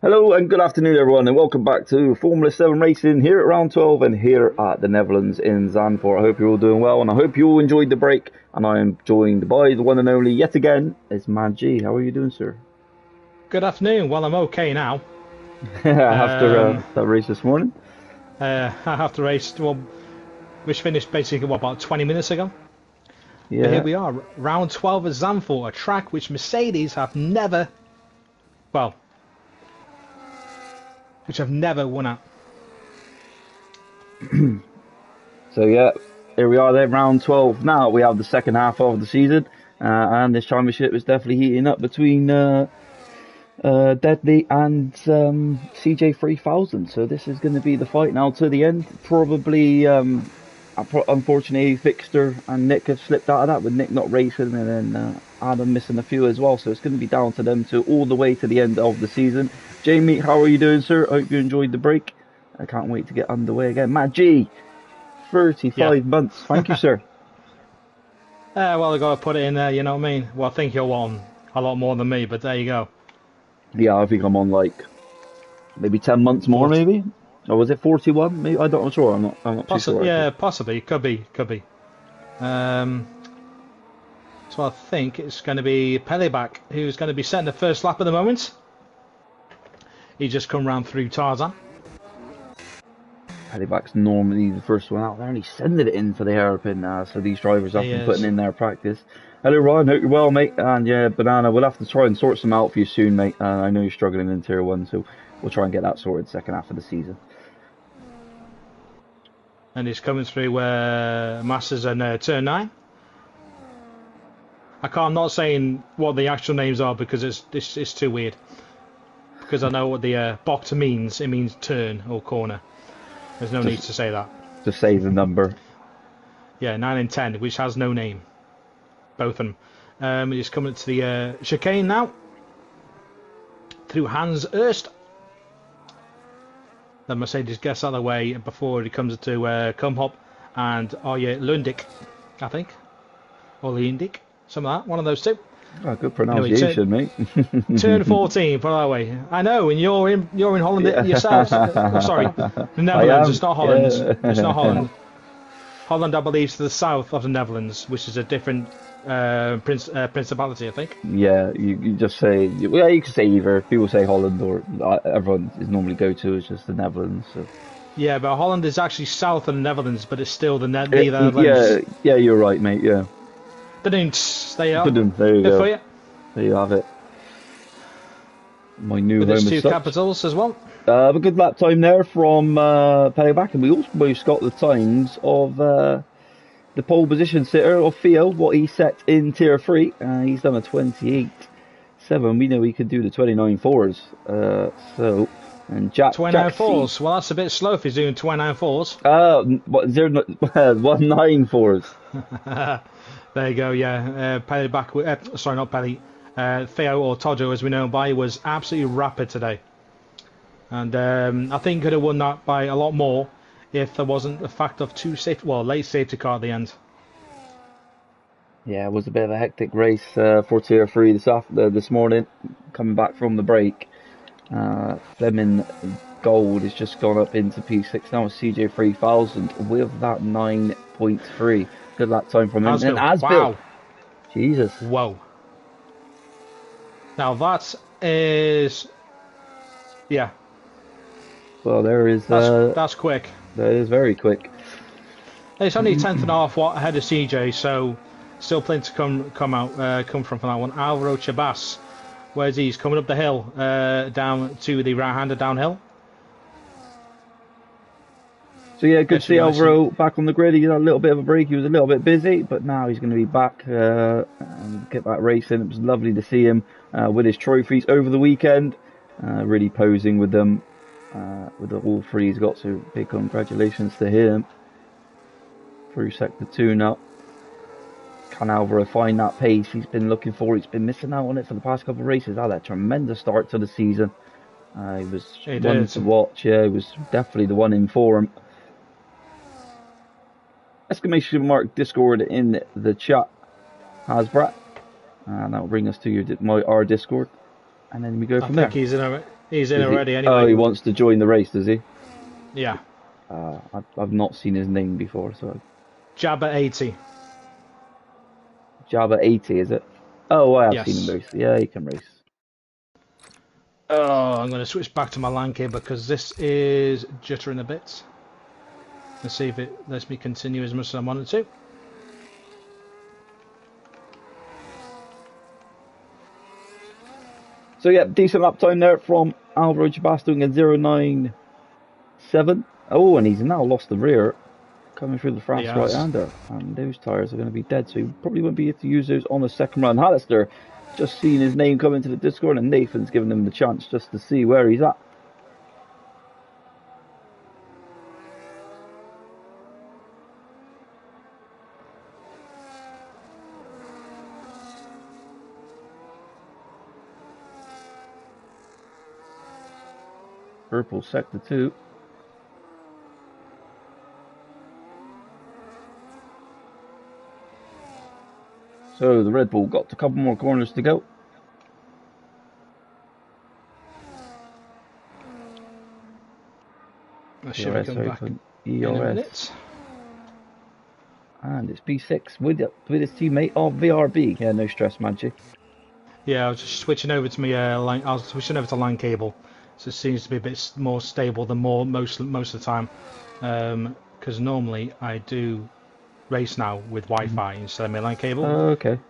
Hello and good afternoon everyone and welcome back to Formula 7 Racing here at round 12 and here at the Netherlands in Zandvoort. I hope you're all doing well and I hope you all enjoyed the break, and I am joined by the one and only yet again is Man G. How are you doing, sir? Good afternoon. Well, I'm okay now. After that race this morning? After race, well, which finished basically about 20 minutes ago. Yeah. But here we are, round 12 at Zandvoort, a track which Mercedes have never, well, which have never won at. So yeah, here we are then, round 12 now. We have the second half of the season and this championship is definitely heating up between Deadly and CJ3000. So this is going to be the fight now to the end. Probably, unfortunately, Victor and Nick have slipped out of that, with Nick not racing and then Adam missing a few as well. So it's going to be down to them two all the way to the end of the season. Jamie, how are you doing, sir? I hope you enjoyed the break. I can't wait to get underway again. Matt G, 35 months. Thank you, sir. Well, I got to put it in there, you know what I mean? Well, I think you're on a lot more than me, but there you go. Yeah, I think I'm on like maybe 10 months more, maybe. Or was it 41? Maybe, I don't know. Sure, I'm not too sure. Yeah, possibly. Could be. So I think it's going to be Peleback who's going to be setting the first lap at the moment. He just come round through Tarzan. Peleback's normally the first one out there, and he's sending it in for the hairpin now. So these drivers have been putting in their practice. Hello, Ryan. Hope you're well, mate. And yeah, Banana, we'll have to try and sort some out for you soon, mate. I know you're struggling in Tier 1, so we'll try and get that sorted second half of the season. And he's coming through Masters and Turn 9. I'm not saying what the actual names are because it's too weird. Because I know what the box means. It means turn or corner. There's no need to say that. Just say the number. Yeah, 9 and 10, which has no name. Both of them. He's coming to the chicane now. Through Hans Erst. The Mercedes gets out of the way before he comes to Kumhop and Arje Lundik, I think. Or Lundik. Some of that. One of those two. Oh, good pronunciation, mate. Turn 14, put it that way. I know, and you're in Holland yourselves. Sorry, the Netherlands. It's not Holland. Yeah. It's not Holland. Holland, I believe, is to the south of the Netherlands, which is a different principality, I think. Yeah, you just say. Well, you can say either. People say Holland, or everyone is normally go to is just the Netherlands. So. Yeah, but Holland is actually south of the Netherlands, but it's still the Netherlands. Yeah, you're right, mate. Yeah. There you are. There you go. There you have it. My new home as such. 2 capitals as well. A good lap time there from Peleback, and we also got the times of the pole position sitter of Theo, what he set in Tier 3. He's done a 28.7. We know he could do the 29.4s. And Jack 29.4s. Well, that's a bit slow if he's doing 29.4s. What 1.9.4s. There you go, yeah. Peleback, sorry, not Pele. Theo, or Tojo as we know him by, was absolutely rapid today. And I think he could have won that by a lot more if there wasn't the fact of late safety car at the end. Yeah, it was a bit of a hectic race for Tier 3 this morning, coming back from the break. Fleming Gold has just gone up into P6 now with CJ3000 with that 9.3. Good lap time from him. And Asbill. Wow. Jesus. Whoa. Now that is... Yeah. Well, there is... That's quick. That is very quick. It's only 10th and a half ahead of CJ, so still plenty to come from that one. Alvaro Chabas. Where's he? He's coming up the hill, down to the right-hander downhill. So yeah, good to see Alvaro back on the grid. He had a little bit of a break. He was a little bit busy, but now he's going to be back and get back racing. It was lovely to see him with his trophies over the weekend, really posing with them, with all 3 he's got. So big congratulations to him. Through Sector 2 now. Can Alvaro find that pace he's been looking for? He's been missing out on it for the past couple of races. Had a tremendous start to the season. He was one to watch. Yeah, he was definitely the one in form. Exclamation mark Discord in the chat, Hasbrat, and that will bring us to our Discord, and then we go from there. I think he's in He's in Does he? already Oh, he anyway. wants to join the race, does he? Yeah. I've not seen his name before, so Jabba 80. Java 80, is it? Oh, I have seen him Yes. race. Yeah, he can race. Oh, I'm going to switch back to my LAN cable because this is jittering a bit. Let's see if it lets me continue as much as I wanted to. So yeah, decent lap time there from Alvaro Chabastung at 097. Oh, and he's now lost the rear coming through the He fast has. right-hander. And those tyres are going to be dead, so he probably won't be able to use those on the second run. Hallister just seen his name come into the Discord, and Nathan's given him the chance just to see where he's at. Purple sector 2. So the Red Bull got a couple more corners to go. I should be coming back in a minute. And it's P6 with his teammate of VRB. Yeah, no stress, Magic. Yeah, I was just switching over to my line. I was switching over to LAN cable, so it seems to be a bit more stable than most of the time. Because normally I do race now with Wi-Fi instead of my LAN cable. Oh, okay.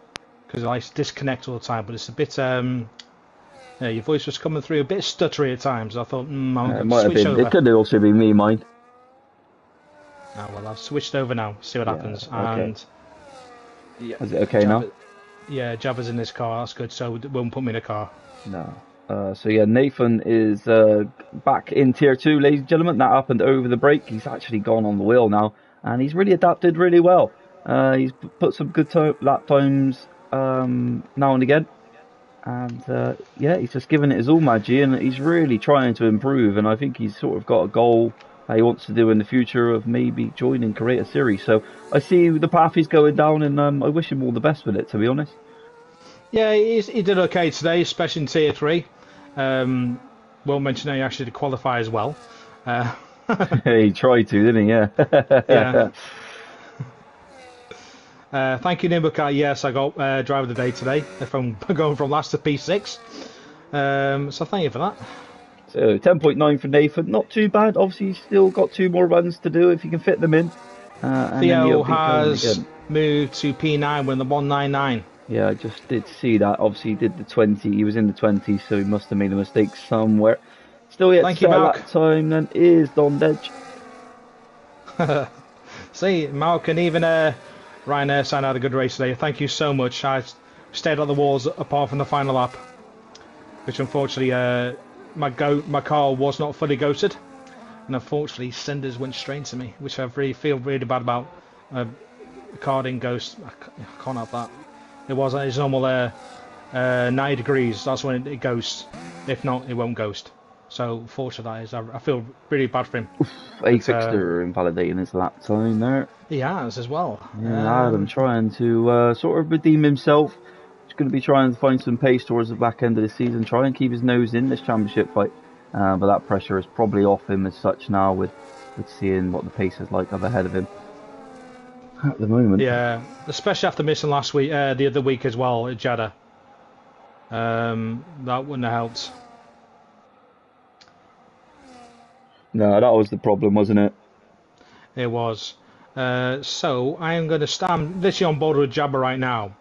Because I like to disconnect all the time, but it's a bit. Yeah, your voice was coming through a bit stuttery at times. I thought, I'm It going to might have switch been. over. It could also be me, mine. Oh, well, I've switched over now. See what happens. Okay. And yeah, Is it okay now? Yeah, Jabba's in this car. That's good. So it won't put me in a car. No. So yeah, Nathan is back in tier 2, ladies and gentlemen. That happened over the break. He's actually gone on the wheel now, and he's really adapted really well. He's put some good lap times now and again, and yeah, he's just given it his all, Maggie, and he's really trying to improve. And I think he's sort of got a goal that he wants to do in the future of maybe joining Creator Series. So I see the path he's going down, and I wish him all the best with it, to be honest. Yeah, he did okay today, especially in tier 3. Won't mention how he actually did qualify as well. He tried to, didn't he? Yeah. Yeah. Thank you, Nimbuka. Yes, I got driver of the day today. If I'm going from last to P6. So thank you for that. So 10.9 for Nathan. Not too bad. Obviously, he's still got 2 more runs to do if he can fit them in. And Theo has moved to P9 with the 199. Yeah, I just did see that. Obviously, he did the 20. He was in the 20, so he must have made a mistake somewhere. Still yet to start that time, then is Don Dedge. See, Mark and even Ryan Airside had a good race today. Thank you so much. I stayed at the walls apart from the final lap, which unfortunately my car was not fully ghosted, and unfortunately cinders went straight to me, which I feel really bad about. The car didn't ghost. I can't have that. It was at its normal 90 degrees. That's when it ghosts. If not, it won't ghost. So fortunately, that is. I feel really bad for him. A-Fixter invalidating his lap time there. He has as well. Yeah, Adam trying to sort of redeem himself. He's going to be trying to find some pace towards the back end of the season. Try and keep his nose in this championship fight. But that pressure is probably off him as such now with seeing what the pace is like up ahead of him at the moment. Yeah, especially after missing last week, the other week as well at Jeddah. That wouldn't have helped. No, that was the problem, wasn't it? It was. So I am going to stand literally on board with Jabba right now,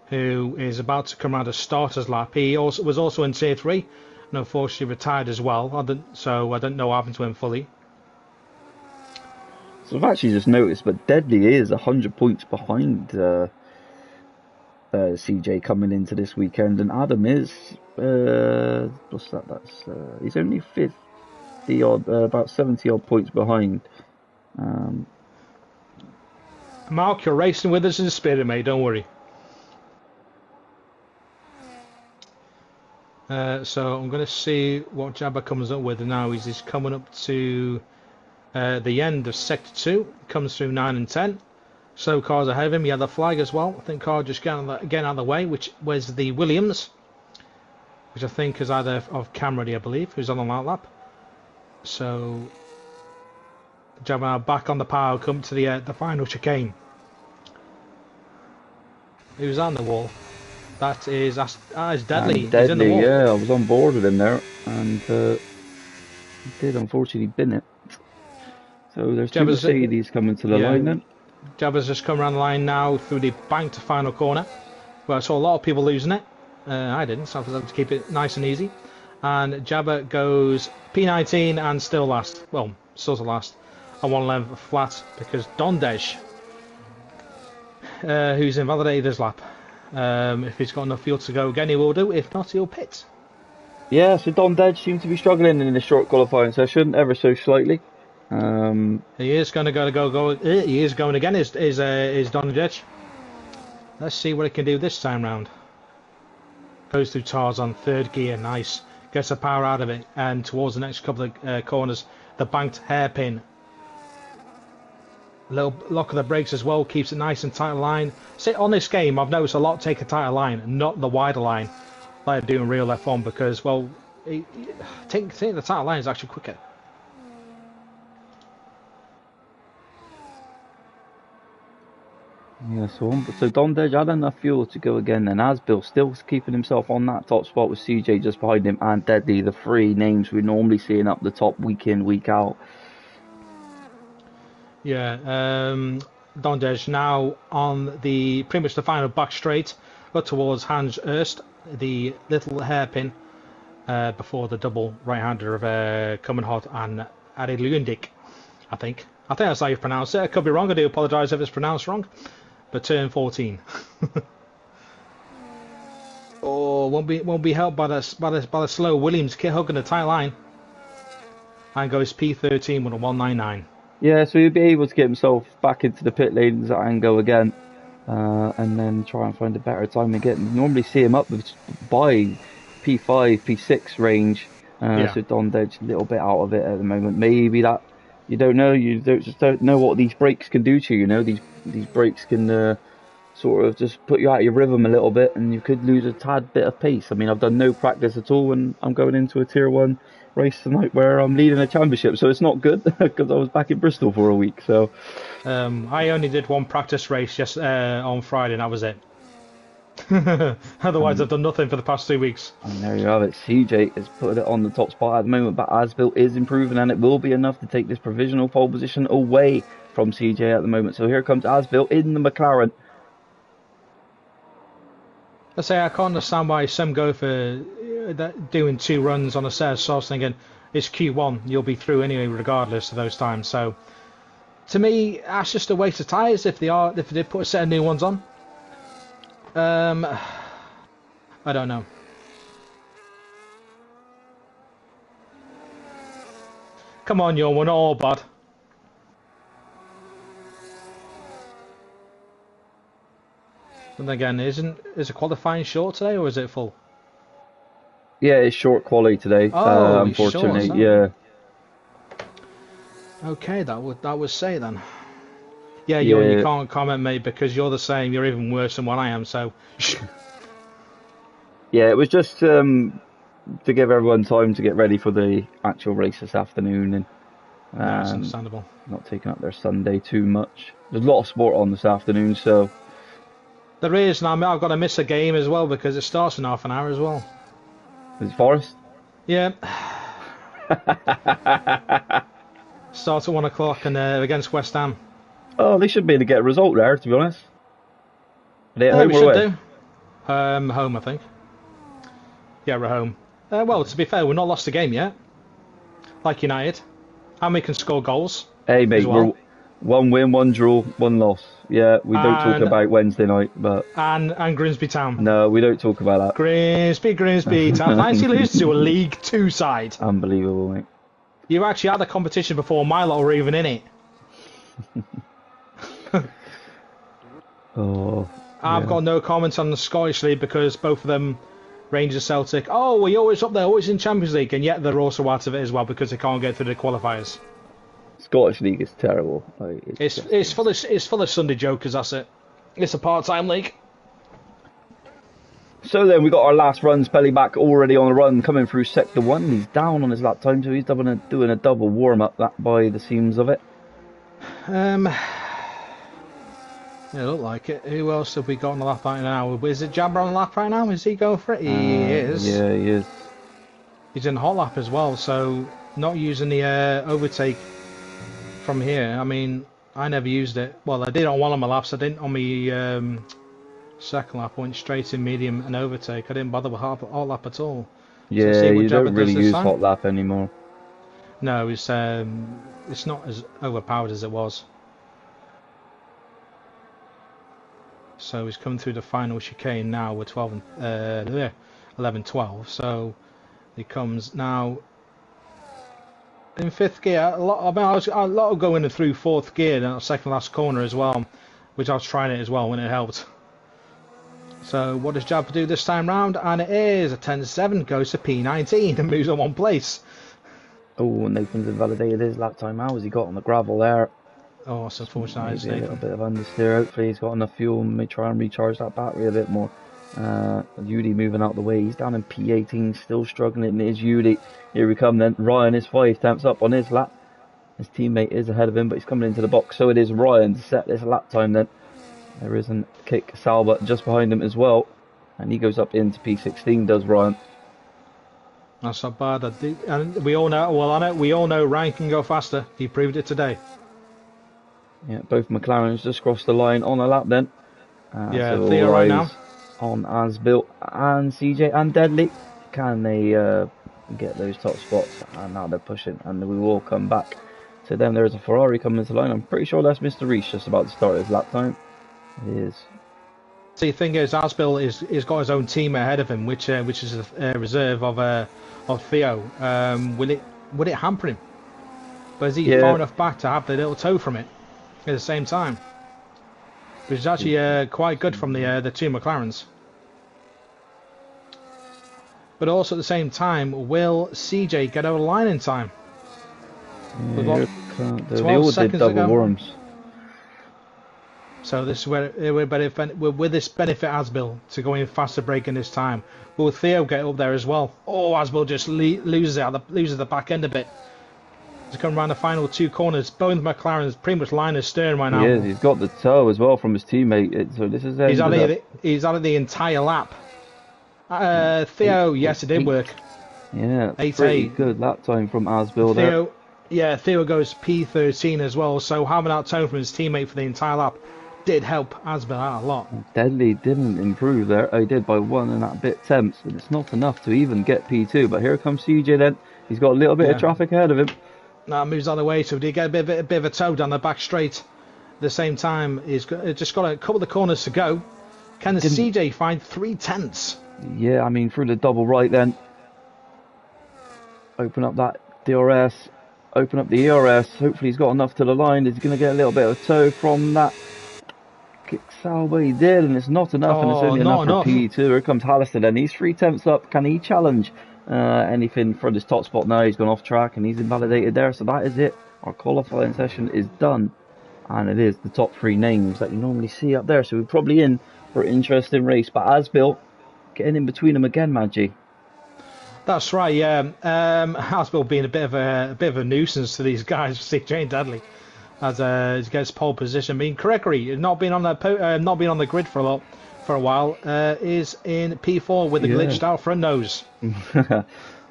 who is about to come out of starter's lap. He was also in tier 3, and unfortunately retired as well. So I don't know what happened to him fully. So I've actually just noticed, but Deadly is 100 points behind CJ coming into this weekend, and Adam is what's that? That's he's only 50 odd, about 70 odd points behind. Mark, you're racing with us in spirit, mate. Don't worry. So I'm going to see what Jabba comes up with now. He's coming up to the end of sector 2. Comes through 9 and 10. Slow cars ahead of him. He had the flag as well. I think car just getting out of the way, which was the Williams. which I think is either of Cam Ready, I believe, who's on the lap. So Jabba now back on the power, come to the final chicane. Who's on the wall? That is Deadly. He's in the Deadly, wall. yeah, I was on board with him there, and he did unfortunately bin it. So there's two Mercedes coming to the line then. Jabba's just come around the line now through the banked final corner. Well, I saw a lot of people losing it. I didn't, so I was able to keep it nice and easy. And Jabba goes P19 and still last. Well, still to last on 1 length flat because Dondej, who's invalidated his lap. If he's got enough fuel to go again, he will do. If not, he'll pit. Yeah, so Dondej seems to be struggling in the short qualifying session, ever so slightly. He is going to go. He is going again. Is Dondej? Let's see what he can do this time round. Goes through tires on 3rd gear, nice. Gets the power out of it, and towards the next couple of corners, the banked hairpin. Little lock of the brakes as well, keeps it nice and tight line. See, on this game, I've noticed a lot take a tighter line, not the wider line, like I do in real F1, because, well, taking the tighter line is actually quicker. Yeah, so Dondej had enough fuel to go again, and Asbill still keeping himself on that top spot with CJ just behind him and Deadly, the 3 names we're normally seeing up the top week in, week out. Yeah, Dondej now on pretty much the final back straight, up towards Hans Erst, the little hairpin before the double right-hander of Commenhot and Ari Lundik, I think that's how you pronounce it. I could be wrong. I do apologise if it's pronounced wrong. But turn 14. Oh, won't be helped by the slow Williams hugging the tight line. And goes P13 with a 199. Yeah, so he'll be able to get himself back into the pit lanes and go again, and then try and find a better time again. Normally see him up by P5, P6 range. So Dondej a little bit out of it at the moment. Maybe that. You don't know. Just don't know what these brakes can do to you. You know, these brakes can sort of just put you out of your rhythm a little bit, and you could lose a tad bit of pace. I mean, I've done no practice at all, and I'm going into a Tier 1 race tonight where I'm leading a championship, so it's not good because I was back in Bristol for a week. So I only did 1 practice race just on Friday, and that was it. Otherwise, I've done nothing for the past 2 weeks. And there you have it. CJ has put it on the top spot at the moment, but Asbill is improving, and it will be enough to take this provisional pole position away from CJ at the moment. So here comes Asbill in the McLaren. I say I can't understand why some go for doing 2 runs on a set. So I was thinking it's Q1, you'll be through anyway, regardless of those times. So to me, that's just a waste of tyres if they put a set of new ones on. I don't know. Come on, you're one all bad. And again, is a qualifying short today or is it full? Yeah, it's short quali today. Unfortunately, short, yeah. Okay, that would say then. Yeah, you can't comment, mate, because you're the same. You're even worse than what I am. So. Yeah, it was just to give everyone time to get ready for the actual race this afternoon, and that's understandable. Not taking up their Sunday too much. There's a lot of sport on this afternoon, so. There is, and I've got to miss a game as well because it starts in half an hour as well. Is it Forest? Yeah. Starts at 1 o'clock and against West Ham. Oh, they should be able to get a result there, to be honest. Are they at home we or should away? do. Home, I think. Yeah, we're home. Well, to be fair, we've not lost a game yet. Like United. And we can score goals. Hey, mate, well. we're 1 win, 1 draw, 1 loss. Yeah, we don't talk about Wednesday night, but... And Grimsby Town. No, we don't talk about that. Grimsby Town. Fancy losing to a League 2 side. Unbelievable, mate. You actually had the competition before my lot were even in it. I've got no comments on the Scottish League because both of them, Rangers, Celtic, we're always up there, always in Champions League, and yet they're also out of it as well because they can't get through the qualifiers. Scottish League is terrible. It's full of Sunday jokers. That's it. It's a part-time league. So then we got our last runs. Pelly back already on the run, coming through sector 1. He's down on his lap time, so he's doing a double warm up. That by the seams of it. It looked like it. Who else have we got on the lap right now? Is it Jabber on the lap right now? Is he going for it? He is. Yeah, he is. He's in hot lap as well, so not using the overtake from here. I mean, I never used it. Well, I did on one of my laps. I didn't on my second lap. I went straight in medium and overtake. I didn't bother with hot lap at all. Yeah, so you don't really use hot lap anymore. No, it's not as overpowered as it was. So he's coming through the final chicane now with 11-12. So he comes now in fifth gear. I was a lot of going through fourth gear in that second last corner as well, which I was trying it as well when it helped. So what does Jabba do this time round? And it is a 10-7, goes to P19 and moves on one place. Oh, Nathan's invalidated his lap time. How has he got on the gravel there? Oh, it's unfortunate. Maybe a little bit of understeer. Hopefully he's got enough fuel and may try and recharge that battery a bit more. Yudi moving out the way. He's down in P18, still struggling. It is Yudi. Here we come then. Ryan is 5 tenths up on his lap. His teammate is ahead of him, but he's coming into the box. So it is Ryan to set this lap time then. There is a kick Salva just behind him as well. And he goes up into P16, does Ryan. That's not bad. And we all know, well, I know, we all know Ryan can go faster. He proved it today. Yeah, both McLarens just crossed the line on a lap then. Yeah, so Theo right now. On Asbuilt and CJ and Deadly. Can they get those top spots? And now they're pushing, and we will come back to them. There's a Ferrari coming into line. I'm pretty sure that's Mr. Reese just about to start his lap time. It is. See, the thing is, Asbill is got his own team ahead of him, which is a reserve of Theo. Will it hamper him? But is he far enough back to have the little toe from it at the same time? Which is actually quite good from the two McLarens. But also at the same time, will CJ get over the line in time? Yeah, they all did double warms. So this is where will this benefit Asbill to go in faster braking this time? Will Theo get up there as well? Oh, Asbill just loses the back end a bit. To come around the final two corners, both McLarens pretty much line astern right now. He is. He's got the toe as well from his teammate. So this is he's out of the entire lap. Theo, yes, it did work. Yeah, pretty good lap time from Asbill there. Yeah, Theo goes P13 as well. So having that tone from his teammate for the entire lap did help Asbill out a lot. Deadly didn't improve there. He did by 1 and that bit tenths, and it's not enough to even get P2. But here comes CJ then. He's got a little bit of traffic ahead of him. Now moves on the way, so he did get a bit of a toe down the back straight. At the same time, he's just got a couple of corners to go. Can CJ find 3 tenths? Yeah, I mean through the double right then. Open up that DRS. Open up the ERS. Hopefully he's got enough to the line. He's going to get a little bit of toe from that kick salvo. He did, and it's not enough, and it's only enough for P2. Here comes Hallister then. He's 3 tenths up. Can he challenge anything for this top spot now? He's gone off track and he's invalidated there. So that is it. Our qualifying session is done. And it is the top 3 names that you normally see up there. So we're probably in for an interesting race. But Asbill getting in between them again, Maggie. That's right, yeah. Asbill being a bit of a nuisance to these guys, CJ and Dudley, as he gets pole position. I mean, Gregory, not been on the grid for a while, is in P4 with a glitched out front nose.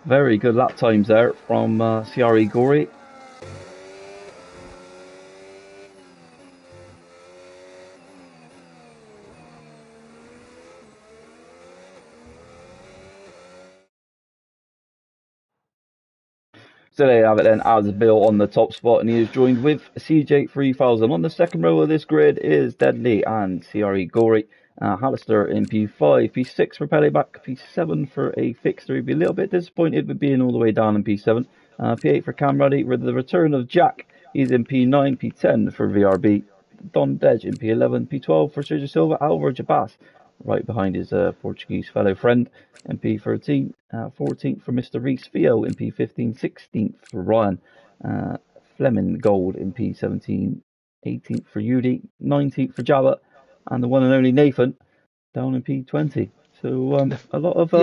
Very good lap times there from CRE Gory. So there you have it then, Asbill on the top spot, and he is joined with CJ 3000. On the second row of this grid is Deadly and CRE Gory. Hallister in P5, P6 for Pelleback, P7 for a fixer. He'd be a little bit disappointed with being all the way down in P7. P8 for Camruddy, with the return of Jack. He's in P9, P10 for VRB. Don Dej in P11, P12 for Sergio Silva. Alvaro Jabas right behind his Portuguese fellow friend in P13, 14th for Mr. Reese Theo in P15, 16th for Ryan Fleming Gold in P17, 18th for Yudi, 19th for Java, and the one and only Nathan down in P20. So a lot of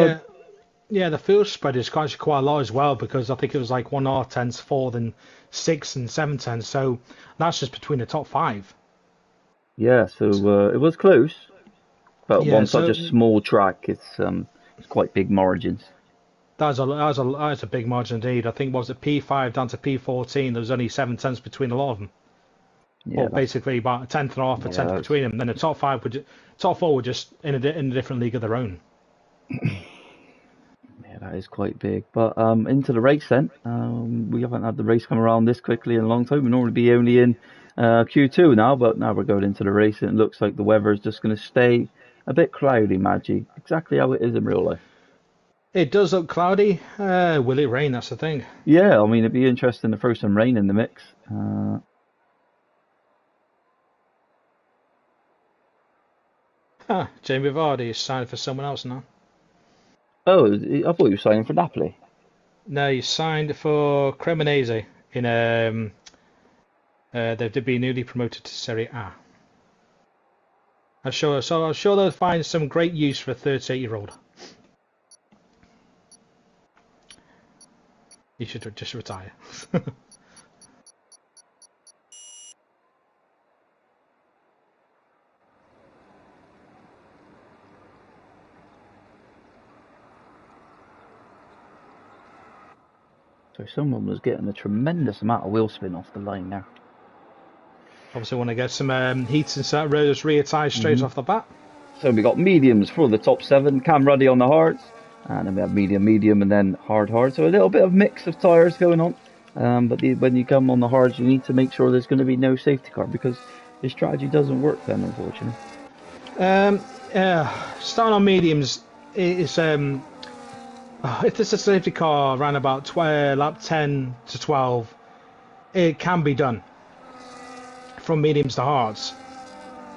yeah, the field spread is actually quite a lot as well, because I think it was like 1/10 4, then 6 and 7/10. So that's just between the top 5. yeah. So it was close, but Yeah, on such a so small track, it's quite big margins. that's a big margin indeed. I think what was it, P5 down to P14. There was only 7/10 between a lot of them. Yeah, Well, basically about a tenth and a half, a tenth that's between them. Then the top 4 were just in a different league of their own. yeah, that is quite big. But into the race then. We haven't had the race come around this quickly in a long time. We normally be only in Q2 now, but now we're going into the race, and it looks like the weather is just going to stay a bit cloudy, Maggie. Exactly how it is in real life. It does look cloudy. Will it rain? That's the thing. Yeah, I mean, it'd be interesting to throw some rain in the mix. Jamie Vardy is signed for someone else now. Oh, I thought you were signing for Napoli. No, he's signed for Cremonese in they've been newly promoted to Serie A. I'm sure they'll find some great use for a 38-year-old. He should just retire. So someone was getting a tremendous amount of wheel spin off the line now. Obviously, want to get some heats and set those rear tyres straight off the bat. So we got mediums for the top 7, Cam Ruddy on the hards, and then we have medium, and then hard. So a little bit of mix of tyres going on. But when you come on the hards, you need to make sure there's going to be no safety car, because this strategy doesn't work then, unfortunately. Starting on mediums is if there's a safety car around about lap 10 to 12, it can be done from mediums to hards.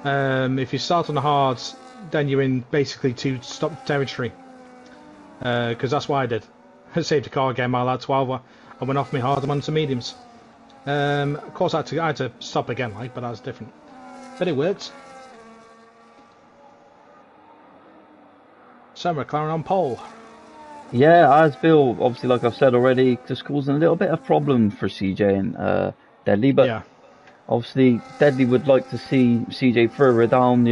If you start on the hards, then you're in basically two-stop territory, because that's what I did. Safety car again, my lap 12. I went off my hard and went to mediums. Of course, I had to stop again, but that's different. But it worked. So McLaren on pole. Yeah, as Bill, obviously, like I've said already, just causing a little bit of problem for CJ and Deadly, but Yeah. obviously Deadly would like to see CJ further down.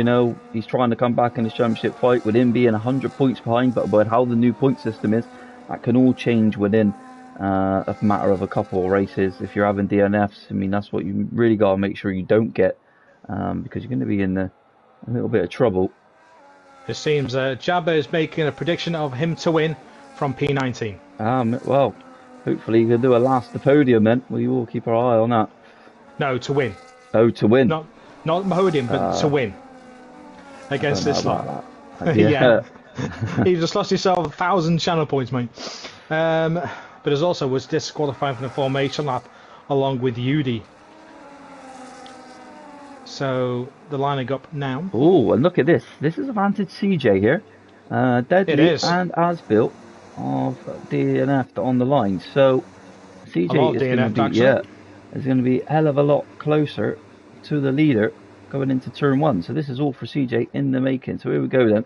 He's trying to come back in his championship fight with him being 100 points behind, but with how the new point system is, that can all change within a matter of a couple of races. If you're having DNFs, I mean, that's what you really got to make sure you don't get, because you're going to be in a little bit of trouble. It seems Jabba is making a prediction of him to win from P19. Well, hopefully you can do a last podium then. We will keep our eye on that. No, to win. Oh, to win. Not podium, but to win against this lot. Yeah. You just lost yourself 1,000 channel points, mate. But it also was disqualified from the formation lap along with Yudi. So the lining up now. Oh, and look at this. This is a vantage CJ here. Deadly It is. and As-Built of DNF on the line. So CJ is going to be a hell of a lot closer to the leader going into turn 1. So this is all for CJ in the making. So here we go then.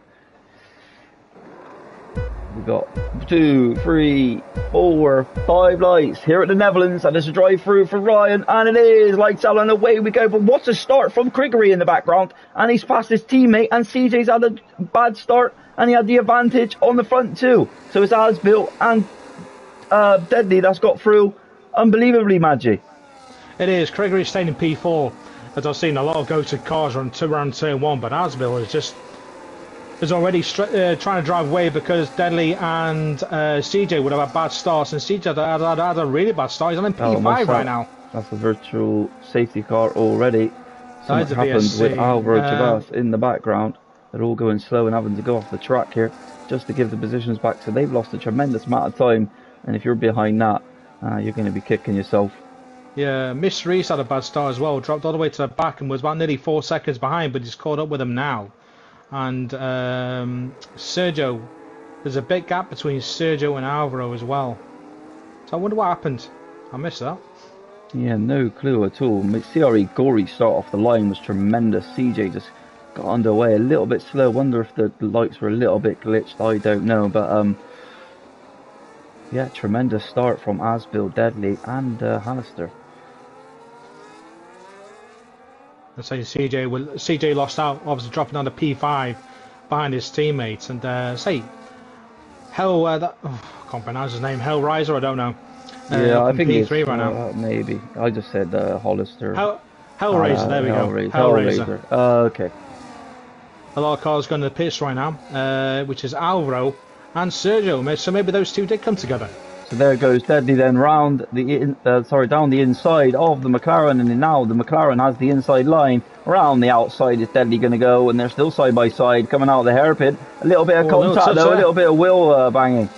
We've got 2, 3, 4, 5 lights here at the Netherlands, and there's a drive through for Ryan, and it is lights out and away we go. But what's a start from Criggery in the background, and he's passed his teammate, and CJ's had a bad start, and he had the advantage on the front too. So it's As-Built and Deadly that's got through unbelievably, Maggie. It is. Criggery's staying in P4, as I've seen a lot of go-to cars around turn 1, but As-Built is already trying to drive away, because Deadly and CJ would have had bad starts, and CJ had a really bad start. He's on P5 right now. That's a virtual safety car already. Something happened with Alvaro Chavas in the background. They're all going slow and having to go off the track here just to give the positions back. So they've lost a tremendous amount of time, and if you're behind that, you're going to be kicking yourself. Yeah, Miss Reese had a bad start as well. Dropped all the way to the back and was about nearly 4 seconds behind, but he's caught up with him now. And Sergio, there's a big gap between Sergio and Alvaro as well. So I wonder what happened. I missed that. Yeah, no clue at all. CRE Gory start off the line was tremendous. CJ just got underway a little bit slow. Wonder if the lights were a little bit glitched. I don't know, but yeah, tremendous start from Asbill, Deadly, and Hallister. And so CJ lost out, obviously dropping down to P5 behind his teammates. And I can't pronounce his name. Hellraiser, I don't know. Yeah, I think P3 it's right now. maybe. I just said Hollister. Hellraiser, there we go. Hellraiser. Okay. A lot of cars going to the pits right now, which is Alvaro and Sergio. So maybe those two did come together. So there goes Deadly then down the inside of the McLaren, and now the McLaren has the inside line. Around the outside is Deadly going to go, and they're still side by side coming out of the hairpin. A little bit of contact though, a little bit of wheel banging.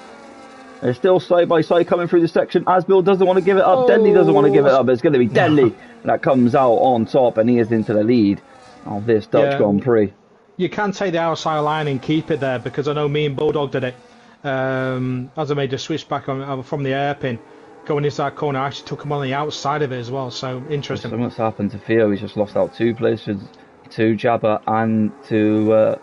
They're still side by side coming through the section. Asbill doesn't want to give it up. Deadly doesn't want to give it up. It's going to be Deadly that comes out on top, and he is into the lead of this Dutch Grand Prix. You can take the outside line and keep it there, because I know me and Bulldog did it. As I made the switch back from the hairpin, going into that corner, I actually took him on the outside of it as well. So interesting. So what's happened to Theo? He's just lost out 2 places to Jabba and to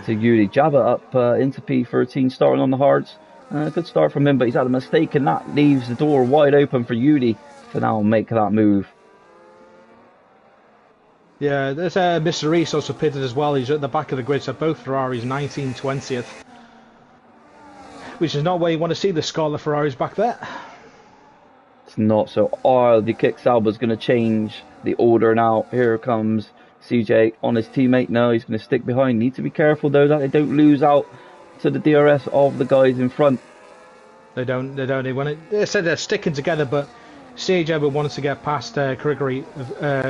Yuri. Jabba up into P13, starting on the hards. Good start from him, but he's had a mistake, and that leaves the door wide open for Yuri to now make that move. Yeah, there's Mr. Reese also pitted as well. He's at the back of the grid, so both Ferraris 19th, 20th. Which is not where you want to see the Scarlet Ferraris back there. It's not. So the kick Sauber's going to change the order now. Here comes CJ on his teammate. No, he's going to stick behind. Need to be careful though that they don't lose out to the DRS of the guys in front. They don't. They said they're sticking together, but CJ wanted to get past Gregory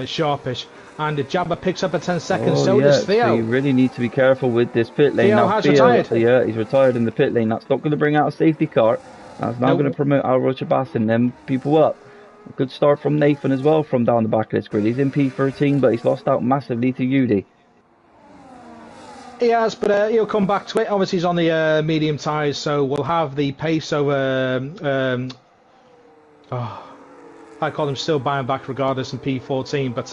sharpish, and Jabba picks up a 10 seconds. So does Theo. So you really need to be careful with this pit lane. Theo has retired. Yeah, he's retired in the pit lane. That's not going to bring out a safety car. That's now going to promote Alvaro Chabas and them people up. A good start from Nathan as well from down the back of this grid. He's in P13, but he's lost out massively to Yudi. He has, but he'll come back to it. Obviously, he's on the medium tyres, so we'll have the pace over. I call him still buying back regardless in P14, but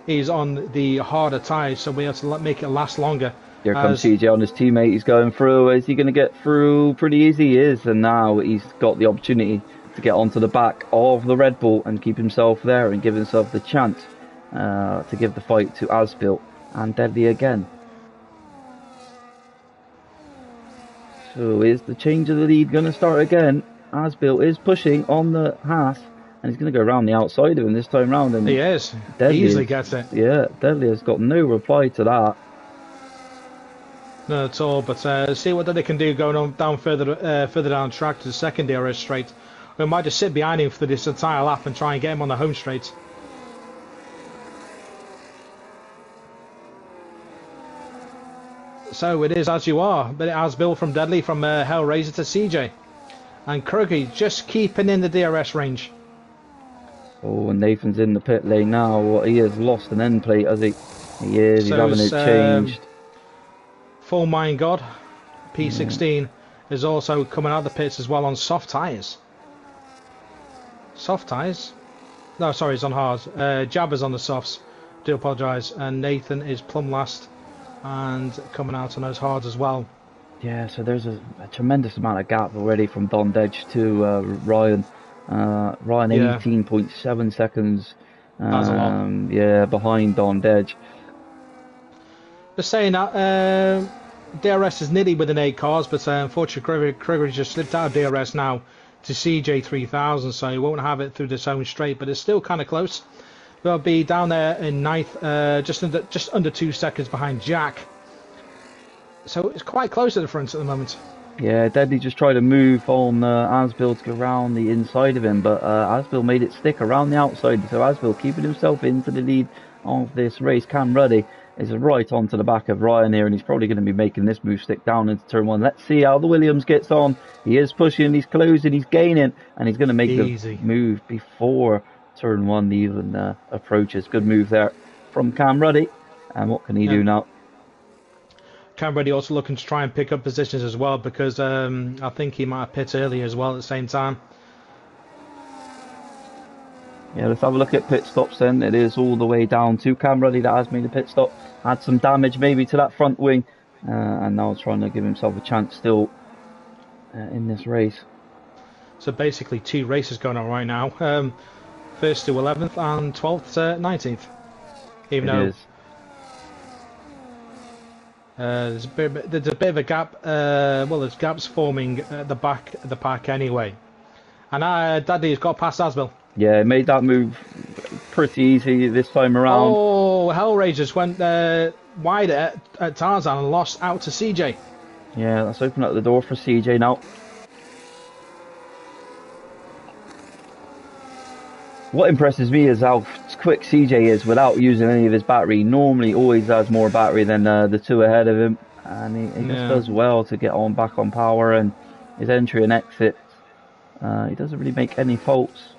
he's on the harder tyres, so we have to make it last longer. Here comes CJ on his teammate. He's going through. Is he going to get through? Pretty easy, he is, and now he's got the opportunity to get onto the back of the Red Bull and keep himself there and give himself the chance to give the fight to Asbill and Deadly again. So is the change of the lead going to start again? Asbill is pushing on the Haas, and he's going to go around the outside of him this time round. And he is. Deadly easily gets it. Yeah, Deadly has got no reply to that. No, at all. But see what they can do going on down further down track to the second DRS straight. We might just sit behind him for this entire lap and try and get him on the home straight. So it is as you are, but it has Bill from Deadly from Hellraiser to CJ. And Kurgi just keeping in the DRS range. Oh, and Nathan's in the pit lane now. What, he has lost an end plate, has he? He is, he's having it changed. Full Mind God, P16, is also coming out of the pits as well on soft tyres. Soft tyres? No, sorry, it's on hard. Jabba's on the softs. Do apologise. And Nathan is plumb last and coming out on those hards as well. Yeah, so there's a tremendous amount of gap already from Don Dedge to Ryan. Ryan 18.7 seconds. That's a lot. Yeah, behind Don Dedge. Just saying that DRS is nearly within 8 cars, but unfortunately Gregory just slipped out of DRS now to CJ3000, so he won't have it through this home straight, but it's still kind of close. They'll be down there in 9th, just under 2 seconds behind Jack. So it's quite close at the front at the moment. Yeah, Deadly just tried to move on Asbill to go around the inside of him, but Asbill made it stick around the outside, so Asbill keeping himself into the lead of this race. Cam Ruddy is right onto the back of Ryan here, and he's probably going to be making this move stick down into turn 1. Let's see how the Williams gets on. He is pushing, he's closing, he's gaining, and he's going to make the move before turn 1 even approaches. Good move there from Cam Ruddy. And what can he do now? Cam Ruddy also looking to try and pick up positions as well, because I think he might have pit earlier as well at the same time. Yeah, let's have a look at pit stops then. It is all the way down to Cam Ruddy that has made a pit stop. Had some damage maybe to that front wing, and now trying to give himself a chance still in this race. So basically 2 races going on right now. First to 11th and 12th to 19th. Even though there's a bit of a gap. Well, there's gaps forming at the back of the pack anyway. And Daddy's got past Asbill. Yeah, made that move pretty easy this time around. Oh, Hellraisers went wide at Tarzan and lost out to CJ. Yeah, let's open up the door for CJ now. What impresses me is how quick CJ is without using any of his battery. Normally always has more battery than the 2 ahead of him, and he just does well to get back on power, and his entry and exit. He doesn't really make any faults.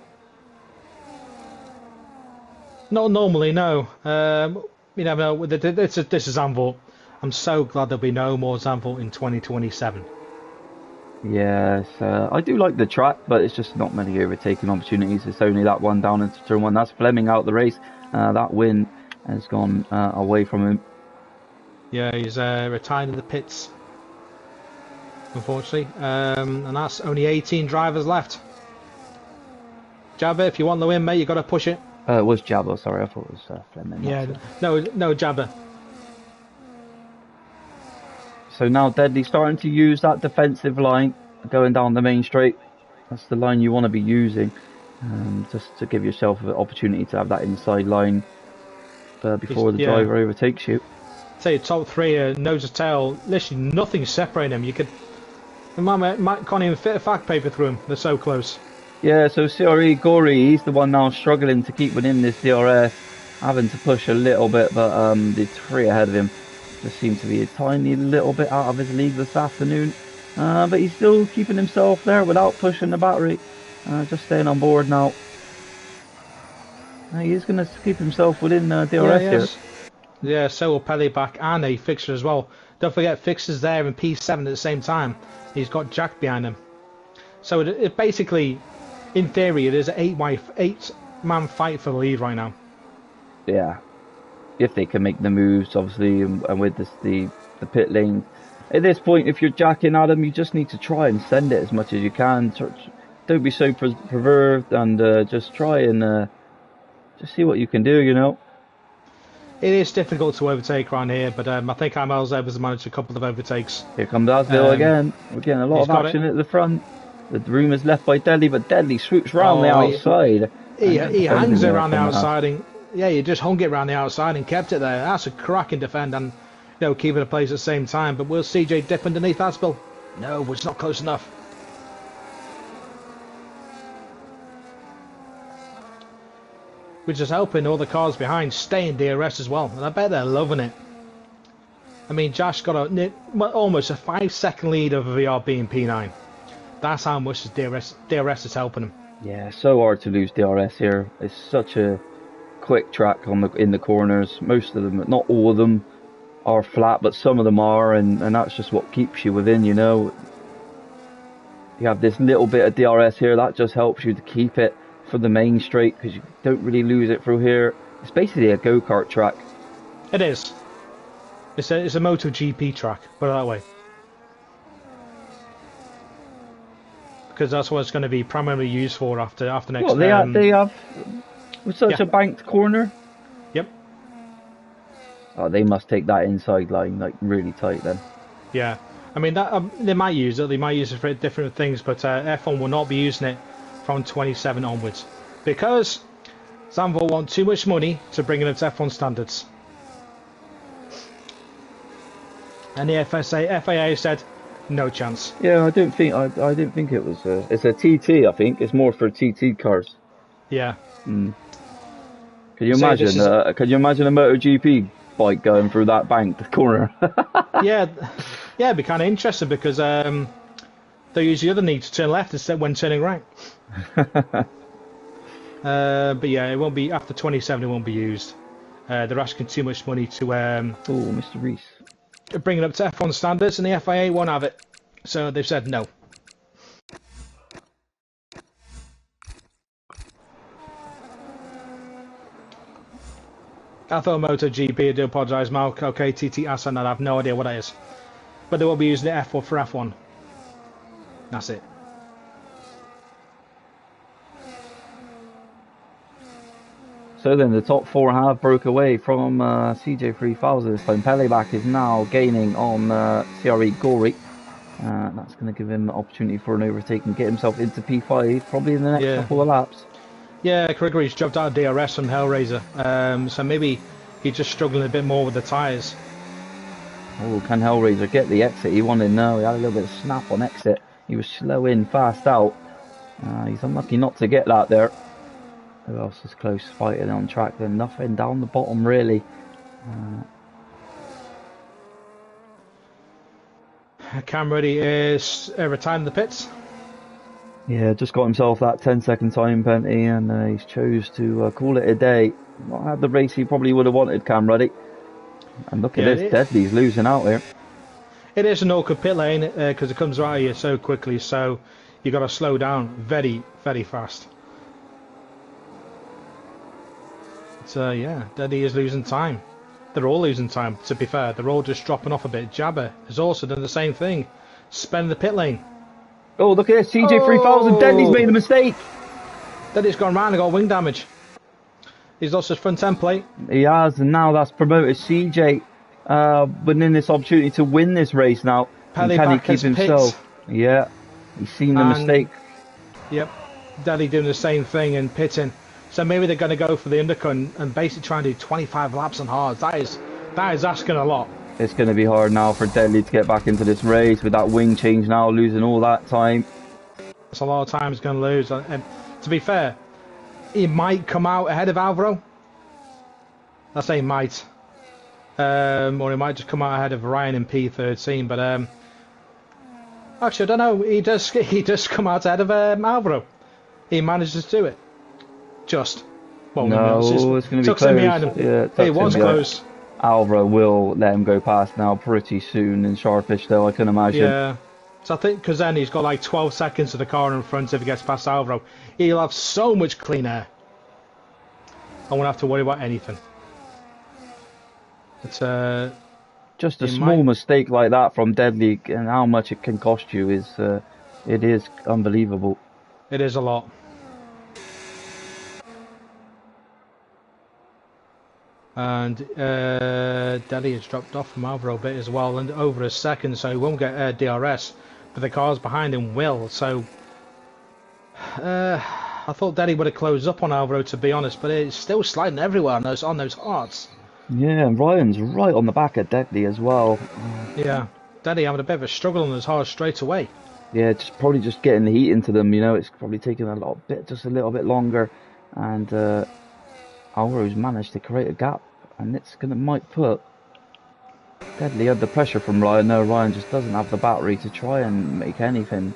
Not normally, no. You never know. This is Zandvoort. I'm so glad there'll be no more Zandvoort in 2027. Yes, I do like the track, but it's just not many overtaking opportunities. It's only that one down into turn 1. That's Fleming out the race. That win has gone away from him. Yeah, he's retired in the pits, unfortunately. And that's only 18 drivers left. Jabba, if you want the win, mate, you got to push it. It was Jabba, sorry, I thought it was Fleming. Yeah, no, Jabba. So now Deadly's starting to use that defensive line going down the main straight. That's the line you want to be using, just to give yourself an opportunity to have that inside line before the driver overtakes you. Say top 3 nose to tail, literally nothing separating them. You could, can't even fit a fact paper through them. They're so close. Yeah, so CRE Gory, he's the one now struggling to keep within this DRS, having to push a little bit, but the 3 ahead of him just seems to be a tiny little bit out of his league this afternoon. But he's still keeping himself there without pushing the battery, just staying on board now. He is going to keep himself within DRS here. Yeah, so will Pelly back and a fixture as well. Don't forget fixtures there in P7 at the same time. He's got Jack behind him. So it basically, in theory, it is an 8-man fight for the lead right now. Yeah, if they can make the moves, obviously, and with the pit lane. At this point, if you're jacking at him, you just need to try and send it as much as you can. Don't be so perverted, and just try and just see what you can do, you know. It is difficult to overtake around here, but I think Amel's able to manage a couple of overtakes. Here comes Asbill again. We're getting a lot of action at the front. The room is left by Deadly, but Deadly swoops round the outside. He hangs it around the outside. Yeah, he just hung it around the outside and kept it there. That's a cracking defend and, keeping it place at the same time. But will CJ dip underneath Asbill? No, but it's not close enough. Which is helping all the cars behind stay in DRS as well. And I bet they're loving it. I mean, Josh got almost a 5-second lead over VRB in P9. That's how much DRS is helping him. Yeah, so hard to lose DRS here. It's such a quick track in the corners. Most of them, not all of them, are flat, but some of them are, and that's just what keeps you within, you know. You have this little bit of DRS here, that just helps you to keep it for the main straight, because you don't really lose it through here. It's basically a go-kart track. It is. It's a MotoGP track, put it that way. Because that's what it's going to be primarily used for after next. Well, they have with such a banked corner. Yep. Oh, they must take that inside line like really tight then. Yeah, I mean that they might use it. They might use it for different things, but F1 will not be using it from 27 onwards because Zandvoort want too much money to bring it up to F1 standards. And the FAA said no chance. Yeah, I didn't think it was. It's a TT. I think it's more for TT cars. Yeah. Mm. Can you imagine? Can you imagine a MotoGP bike going through that banked corner? yeah, it'd be kind of interesting because they use the other knee to turn left instead when turning right. But yeah, it won't be after 27. It won't be used. They're asking too much money to. Mr. Reese. Bring it up to F1 standards, and the FIA won't have it. So they've said no. I thought MotoGP. I do apologise, Mark. Okay, TT Asan, I have no idea what that is. But they will be using it F4 for F1. That's it. So then the top four have broke away from CJ3000 this time. Pelleback is now gaining on CRE Gory. That's going to give him the opportunity for an overtake and get himself into P5 probably in the next couple of laps. Yeah, Gregory's dropped out of DRS from Hellraiser. So maybe he's just struggling a bit more with the tyres. Oh, can Hellraiser get the exit he wanted? No, he had a little bit of snap on exit. He was slow in, fast out. He's unlucky not to get that there. Who else is close fighting on track? Then nothing down the bottom really. Cam Reddy is retiring the pits. Yeah, just got himself that 10-second time penalty, and he's chose to call it a day. Not had the race he probably would have wanted, Cam Reddy. And look at this, Deadly's losing out here. It is an awkward pit lane because it comes right here so quickly, so you got to slow down very, very fast. So yeah, Deadly is losing time. They're all losing time, to be fair. They're all just dropping off a bit. Jabber has also done the same thing. Spend the pit lane. Oh, look at this, CJ3000, Deadly's made a mistake. Deadly's gone round and got wing damage. He's lost his front end plate. He has, and now that's promoted CJ winning this opportunity to win this race now. Can he keep himself? Yeah, he's seen the mistake. Yep, Deadly doing the same thing and pitting. So maybe they're going to go for the undercut and basically try and do 25 laps on hards. That is asking a lot. It's going to be hard now for Deadly to get back into this race with that wing change now, losing all that time. It's a lot of time he's going to lose. And to be fair, he might come out ahead of Alvaro. I say might. Or he might just come out ahead of Ryan in P13. But actually, I don't know. He does come out ahead of Alvaro. He manages to do it. Just. Well, no, it's going to be close. Yeah, it was close. Alvaro will let him go past now pretty soon in Sharpish, though, I can imagine. Yeah. So I think because then he's got like 12 seconds to the car in front if he gets past Alvaro. He'll have so much clean air. I won't have to worry about anything. It's just a small mistake like that from Deadly, and how much it can cost you is it is unbelievable. It is a lot. And Deadly has dropped off from Alvaro a bit as well, and over a second, so he won't get DRS, but the cars behind him will. So I thought Deadly would have closed up on Alvaro, to be honest, but it's still sliding everywhere on those hards. Yeah, and Ryan's right on the back of Deadly as well. Yeah, Deadly having a bit of a struggle on those hards straight away. Yeah, probably just getting the heat into them. You know, it's probably taking just a little bit longer, and Alvaro's managed to create a gap, and might put Deadly under pressure from Ryan. No, Ryan just doesn't have the battery to try and make anything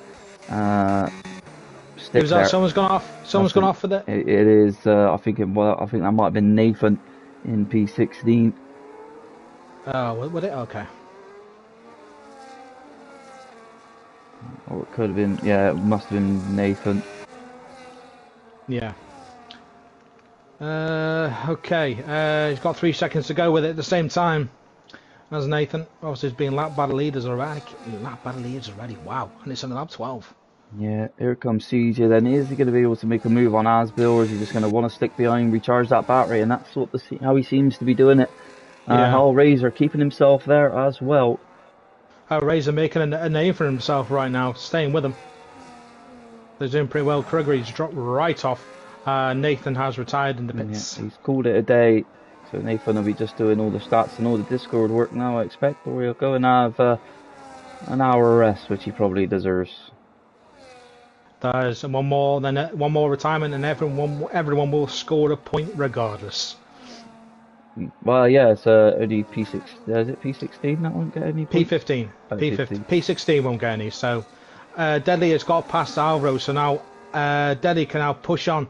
stick there. Someone's gone off. Someone's gone off for that. It is. I think that might have been Nathan in P16. Oh, would it? Okay. Or it could have been. Yeah, it must have been Nathan. Yeah. Okay, he's got 3 seconds to go with it at the same time as Nathan. Obviously, he's been lap battle leaders already. Wow, and it's on lap 12. Yeah, here comes CJ. Then is he going to be able to make a move on Asbill, or is he just going to want to stick behind, recharge that battery? And that's how he seems to be doing it. Hellraiser keeping himself there as well. Hellraiser making a name for himself right now, staying with him. They're doing pretty well. Gregory's dropped right off. Nathan has retired in the pits. Yeah, he's called it a day, so Nathan will be just doing all the stats and all the Discord work now, I expect, or he'll go and have an hour rest, which he probably deserves. There's one more retirement, and everyone will score a point regardless. Well, yeah, it's only P6. Is it P16 that won't get any points? P15. P15. P16 won't get any. So Deadly has got past Alvaro, so now Deadly can now push on.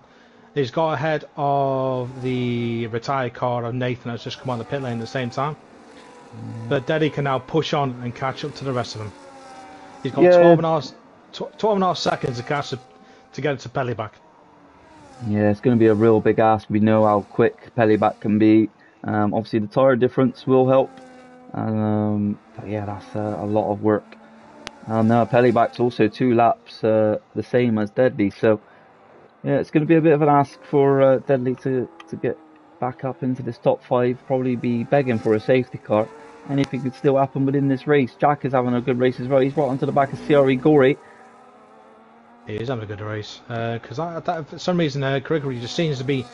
He's got ahead of the retired car of Nathan has just come on the pit lane at the same time. But Deadly can now push on and catch up to the rest of them. He's got 12 and a half seconds to catch to get it to Pelleback. Yeah, it's going to be a real big ask. We know how quick Pelleback can be. Obviously, the tyre difference will help. But yeah, that's a lot of work. Now Pellyback's also 2 laps the same as Deadly, so yeah, it's going to be a bit of an ask for Deadly to get back up into this top 5. Probably be begging for a safety car. Anything could still happen within this race. Jack is having a good race as well. He's right onto the back of CRE Gory. He is having a good race. Because for some reason, Gregory just seems to be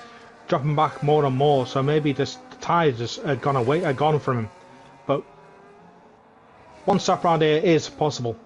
dropping back more and more. So maybe just the tyres just gone from him. But one stop round here is possible.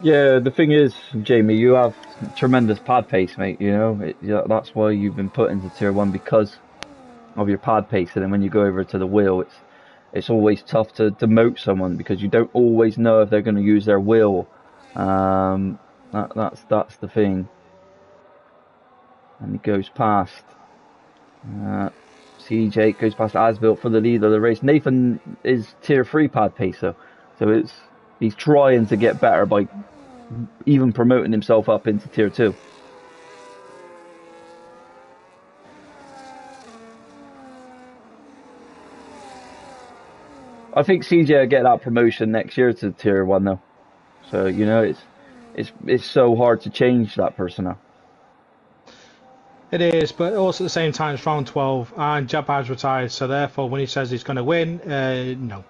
Yeah, the thing is, Jamie, you have tremendous pad pace, mate. You know, yeah, that's why you've been put into Tier 1 because of your pad pace. And then when you go over to the wheel, it's always tough to demote someone because you don't always know if they're going to use their wheel. That's the thing. And he goes past. CJ goes past Asbuilt for the lead of the race. Nathan is Tier 3 pad pacer, so he's trying to get better by even promoting himself up into Tier 2. I think CJ will get that promotion next year to Tier 1 though. So, you know, it's so hard to change that personnel. It is, but also at the same time it's round 12 and Jabbar's retired, so therefore when he says he's going to win, no.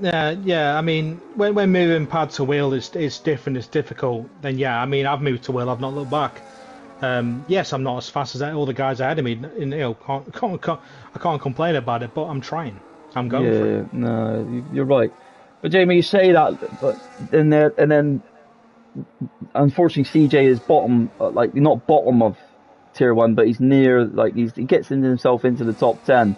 Yeah, I mean, when moving pad to wheel it's different, it's difficult, then yeah, I mean, I've moved to wheel, I've not looked back. Yes, I'm not as fast as all the guys ahead of me, you know, I can't complain about it, but I'm trying. I'm going for it. No, you're right. But Jamie, you say that, but and then unfortunately CJ is bottom, like not bottom of Tier 1, but he's near, like he gets into himself into the top 10.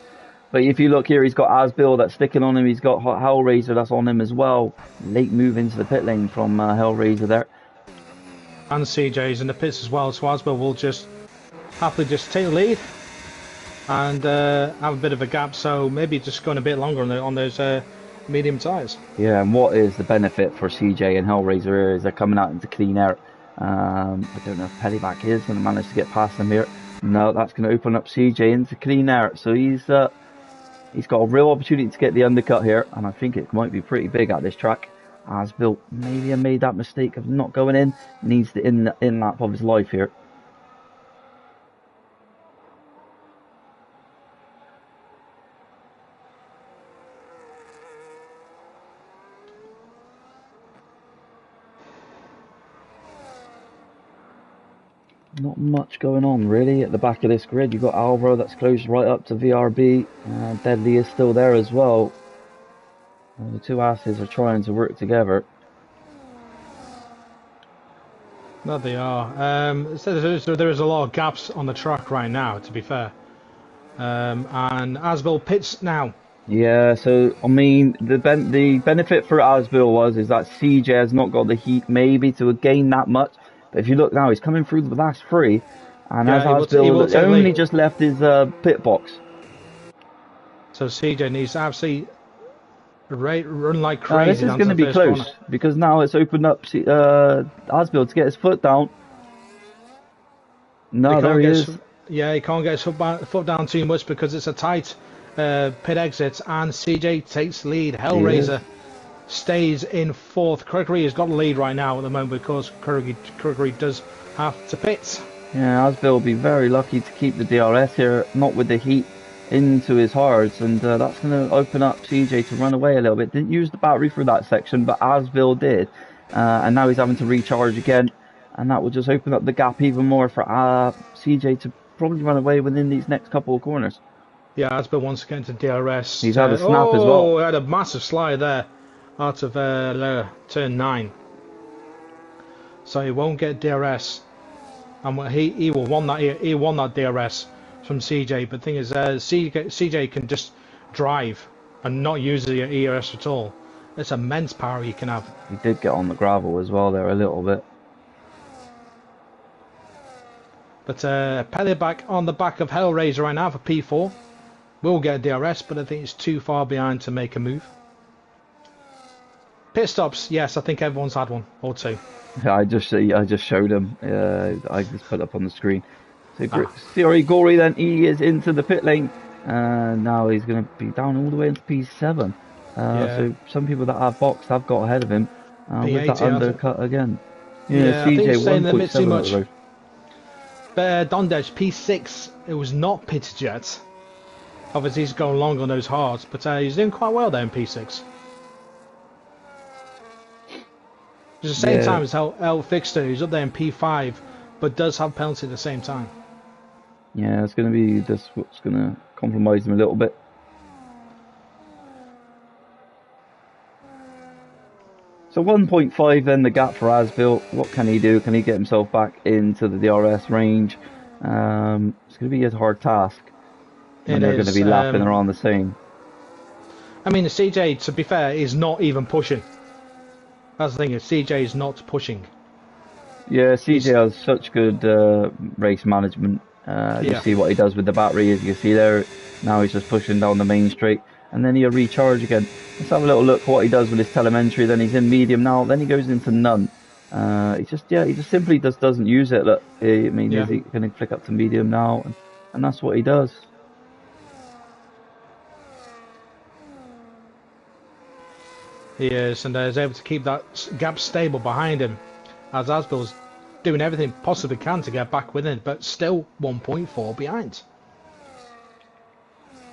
But if you look here, he's got Asbill that's sticking on him. He's got Hellraiser that's on him as well. Late move into the pit lane from Hellraiser there. And CJ's in the pits as well, so Asbill will just happily just take the lead and have a bit of a gap. So maybe just going a bit longer on those medium tyres. Yeah, and what is the benefit for CJ and Hellraiser here is they're coming out into clean air. I don't know if Pellyback is going to manage to get past them here. No, that's going to open up CJ into clean air. So he's got a real opportunity to get the undercut here, and I think it might be pretty big at this track. Asbill maybe have made that mistake of not going in. Needs the in lap of his life here. Not much going on really at the back of this grid. You've got Alvaro that's close right up to VRB. Deadly is still there as well. The two asses are trying to work together. No, they are. So there is a lot of gaps on the track right now, to be fair. And Asbill pits now. Yeah, so I mean the benefit for Asbill is that CJ has not got the heat maybe to gain that much. But if you look now, he's coming through the last 3, and as Asbill only just left his pit box. So CJ needs to absolutely run like crazy. This is going to be close corner. Because now it's opened up Asbill to get his foot down. No, there he is. Yeah, he can't get his foot down too much because it's a tight pit exit, and CJ takes lead. Hellraiser stays in 4th. Gregory has got the lead right now at the moment because Gregory does have to pit. Yeah, Asbill will be very lucky to keep the DRS here, not with the heat into his hards, and that's going to open up CJ to run away a little bit. Didn't use the battery for that section, but Asbill did, and now he's having to recharge again, and that will just open up the gap even more for CJ to probably run away within these next couple of corners. Yeah, Asbill wants to get into DRS. He's had a snap as well. Oh, he had a massive slide there out of turn 9. So he won't get DRS, and he will want that DRS from CJ. But the thing is, CJ can just drive and not use the ERS at all. It's immense power he can have. He did get on the gravel as well there a little bit. But Pelly back on the back of Hellraiser right now for P4. Will get a DRS, but I think it's too far behind to make a move. Pit stops, yes, I think everyone's had one or two. Yeah, I just showed him. I just put up on the screen. So Theory Gory then he is into the pit lane. Now he's going to be down all the way into P7. So some people that have boxed have got ahead of him with that undercut again. Yeah, CJ 1.7 at the road. But Dondej P6, it was not pitted yet. Obviously he's going long on those hards, but he's doing quite well there in P6. It's the same time as El Fixter, who's up there in P5, but does have penalty at the same time. Yeah, it's going to be just what's going to compromise him a little bit. So 1.5 then the gap for Asbill. What can he do? Can he get himself back into the DRS range? It's going to be a hard task. And they're going to be lapping around the same. I mean, the CJ, to be fair, is not even pushing. That's the thing, is CJ is not pushing. Yeah, CJ has such good race management. You see what he does with the battery, as you can see there. Now he's just pushing down the main straight. And then he'll recharge again. Let's have a little look what he does with his telemetry. Then he's in medium now. Then he goes into none. He just simply doesn't use it. Look, I mean, is he going to flick up to medium now? And that's what he does. He is, and is able to keep that gap stable behind him, as Asbill's doing everything possibly can to get back within, but still 1.4 behind.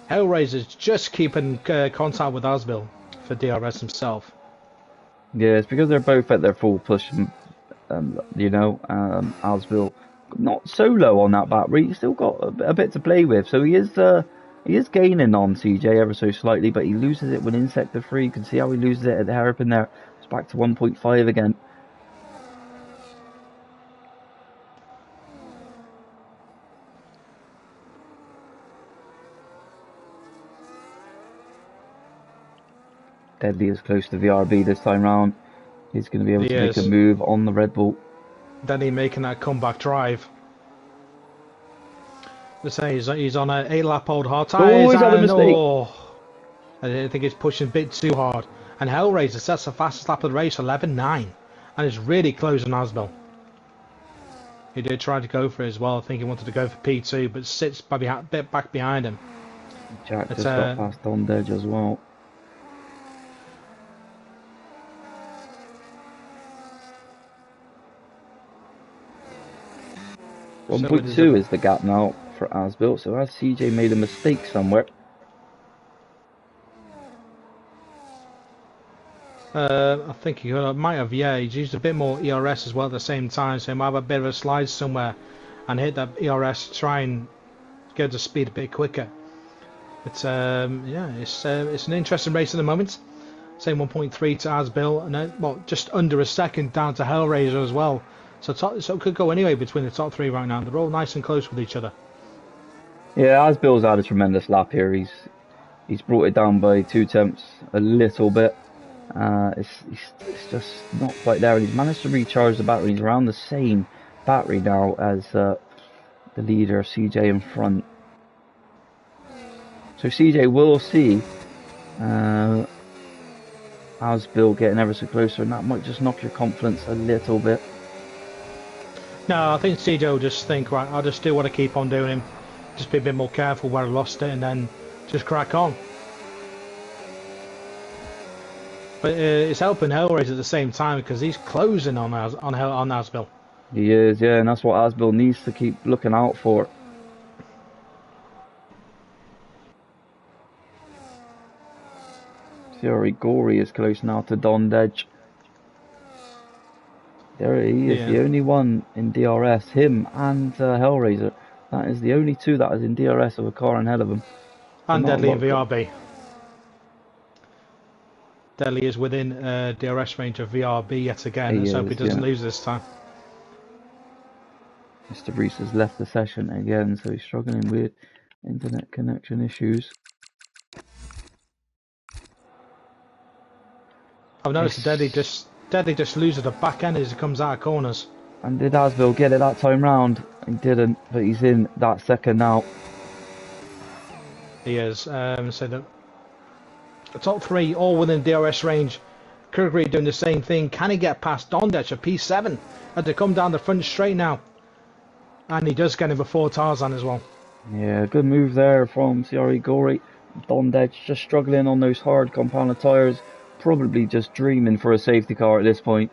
Hellraiser's just keeping contact with Asbill for DRS himself. Yeah, it's because they're both at their full push, Asbill not so low on that battery. He's still got a bit to play with, so he is gaining on CJ ever so slightly, but he loses it within sector 3. You can see how he loses it at the hairpin there. It's back to 1.5 again. Deadly is close to the RB this time round. He's going to be able to make a move on the Red Bull. Deadly making that comeback drive. Let's say he's on an 8-lap old hard tyres. Oh, he's had a mistake. I think he's pushing a bit too hard. And Hellraiser sets the fastest lap of the race, 11.9. And is really closing Asbill. He did try to go for it as well. I think he wanted to go for P2, but sits a bit back behind him. Jack just got past Dondej as well. So 1.2 is the gap now for Asbill, so has CJ made a mistake somewhere? I think he might have, he's used a bit more ERS as well at the same time, so he might have a bit of a slide somewhere and hit that ERS to try and get the speed a bit quicker. But it's an interesting race at the moment. Same 1.3 to Asbill, and then, just under a second down to Hellraiser as well. So it could go anyway between the top 3 right now. They're all nice and close with each other. Yeah, Asbill's had a tremendous lap here. He's brought it down by 2 tenths a little bit. It's just not quite there, and he's managed to recharge the battery. He's around the same battery now as the leader, CJ, in front. So CJ will see Asbill getting ever so closer, and that might just knock your confidence a little bit. No, I think CJ will just think, right, I'll just do what I keep on doing. Just be a bit more careful where I lost it, and then just crack on. But it's helping Hellraiser at the same time because he's closing on Asbill. He is, yeah, and that's what Asbill needs to keep looking out for. Theory Gory is close now to Dondej. There he is, the only one in DRS, him and Hellraiser. That is the only 2 that is in DRS of a car ahead of him. And Deadly in VRB. Deadly is within DRS range of VRB yet again. Let's hope he doesn't lose this time. Mr. Reese has left the session again, so he's struggling with internet connection issues. I've noticed Deadly just loses the back end as he comes out of corners. And did Asbill get it that time round? He didn't, but he's in that second now. He is. So the top three all within DRS range. Kurgri doing the same thing. Can he get past Dondech at P7? Had to come down the front straight now. And he does get him before Tarzan as well. Yeah, good move there from CRE Gory. Dondech just struggling on those hard compounded tyres. Probably just dreaming for a safety car at this point.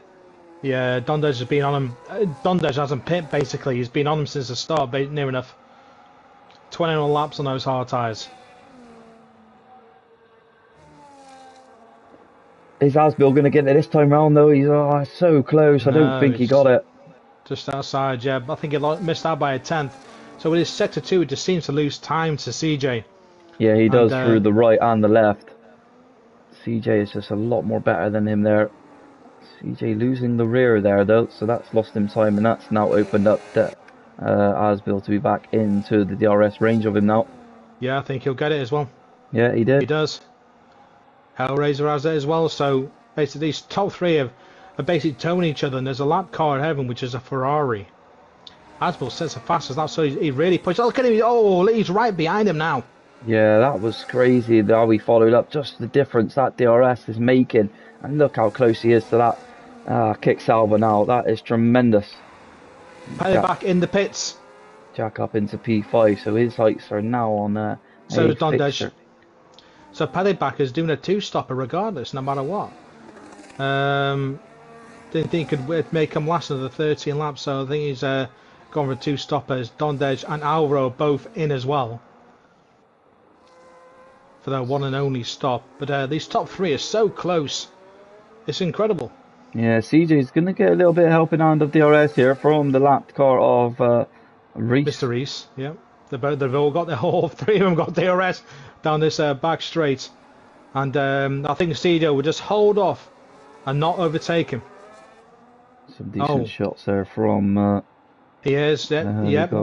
Yeah, Dondej has been on him. Dondej hasn't pit basically. He's been on him since the start, near enough. 21 laps on those hard tyres. Is Asbill going to get it this time round though? He's so close. I don't think he got it. Just outside, yeah. I think he missed out by a tenth. So with his sector 2, it just seems to lose time to CJ. Yeah, he does through the right and the left. CJ is just a lot more better than him there. CJ losing the rear there though, so that's lost him time, and that's now opened up Asbill to be back into the DRS range of him now. Yeah, I think he'll get it as well. Yeah, he did. He does. Hellraiser has it as well, so basically these top three are basically towing each other, and there's a lap car in heaven which is a Ferrari. Asbill sets the fastest lap, so he really pushed. Oh, look at him! Oh, he's right behind him now. Yeah, that was crazy how he followed up. Just the difference that DRS is making, and look how close he is to that kick salver now. That is tremendous. Paddy back in the pits. Jack up into P5, so his heights are now on so is Dondej. So Paddy back is doing a two-stopper regardless, no matter what. Didn't think he could make him last another 13 laps, so I think he's gone for two stoppers. Dondej and Alvaro both in as well for their one and only stop. But these top three are so close. It's incredible. Yeah, CJ's going to get a little bit of helping hand of DRS here from the lapped car of Reese. Mr. Reese, yeah. They've all got all three of them got DRS down this back straight. And I think CJ will just hold off and not overtake him. Some decent shots there from... he is, yeah.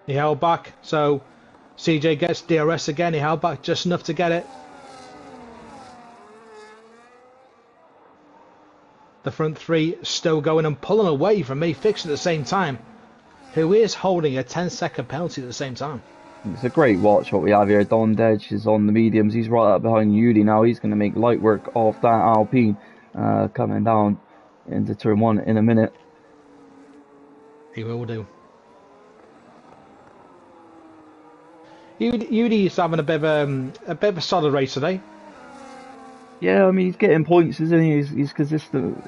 He held back, so CJ gets DRS again. He held back just enough to get it. The front three still going and pulling away from me, fixed at the same time, who is holding a 10-second penalty at the same time. It's a great watch what we have here. Dondej is on the mediums. He's right up behind Yudi now. He's going to make light work of that Alpine coming down into turn one in a minute. He will do. Yudi's having a bit of a solid race today. Yeah, I mean he's getting points, isn't he? He's consistent.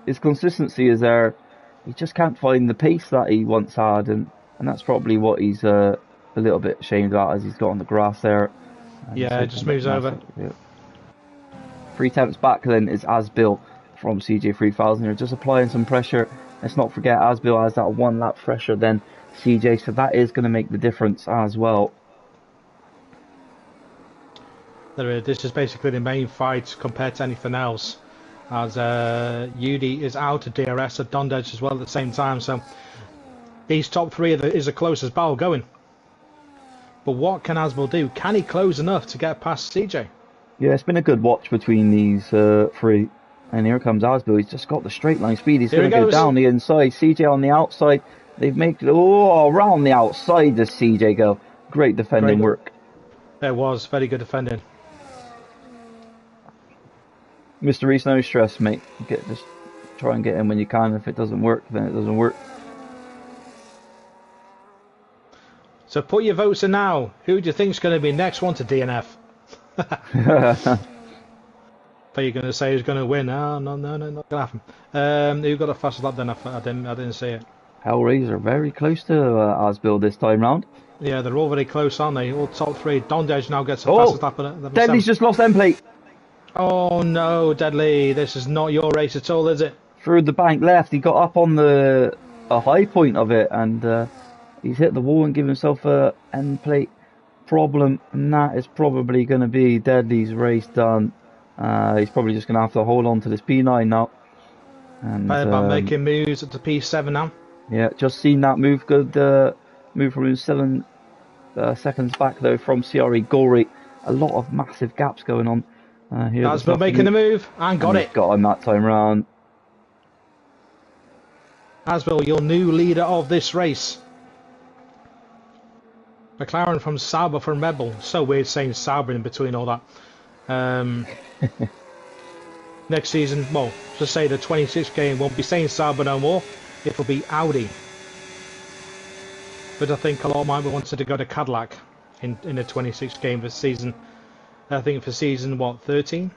His consistency is there. He just can't find the pace that he once had, and that's probably what he's a little bit ashamed about as he's got on the grass there. Yeah, it just moves over. Yeah. 3 tenths back then is Asbill from CJ 3000 here, just applying some pressure. Let's not forget Asbill has that 1 lap fresher than CJ, so that is going to make the difference as well. This is basically the main fight compared to anything else, as Yudi is out of DRS at Dondej as well at the same time, so these top three is the closest battle going. But what can Asbill do? Can he close enough to get past CJ? Yeah, it's been a good watch between these three. And here comes Asbill. He's just got the straight line speed. He's going to go down the inside. CJ on the outside. They've made it around the outside does CJ go. Great defending work. It was very good defending. Mr. Reese, no stress, mate. Just try and get in when you can. If it doesn't work, then it doesn't work. So put your votes in now. Who do you think is going to be next one to DNF? But you're going to say who's going to win? Oh, no, not going to happen. Who got the fastest lap then? I didn't see it. Hellraiser very close to Asbill this time round. Yeah, they're all very close, aren't they? All top three. Dondej now gets the fastest lap. Deadly's just lost end plate. Oh no, Deadly! This is not your race at all, is it? Through the bank left, he got up on a high point of it, and he's hit the wall and given himself a end plate problem, and that is probably going to be Deadly's race done. He's probably just going to have to hold on to this P9 now. And About making moves up to P7 now. Yeah, just seen that move. Good move from him. 7 seconds back though from CRE Gory. A lot of massive gaps going on here That's this been making the afternoon. move and got And he's it. got him that time round. Asbel, your new leader of this race. McLaren from Sauber from Red Bull. So weird saying Sauber in between all that. Next season, well, just say the 26 game won't be saying Sauber no more. It'll be Audi. But I think a lot might be wanted to go to Cadillac in the 26 game for season. I think for season, what, 13?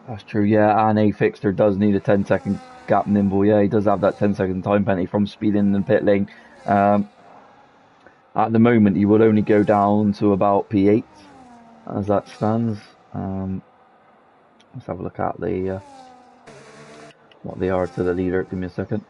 That's true, yeah. And a fixture does need a 10-second gap nimble. Yeah, he does have that 10-second time penalty from speeding and pit lane. At the moment, he would only go down to about P8 as that stands. Let's have a look at the what they are to the leader. Give me a second.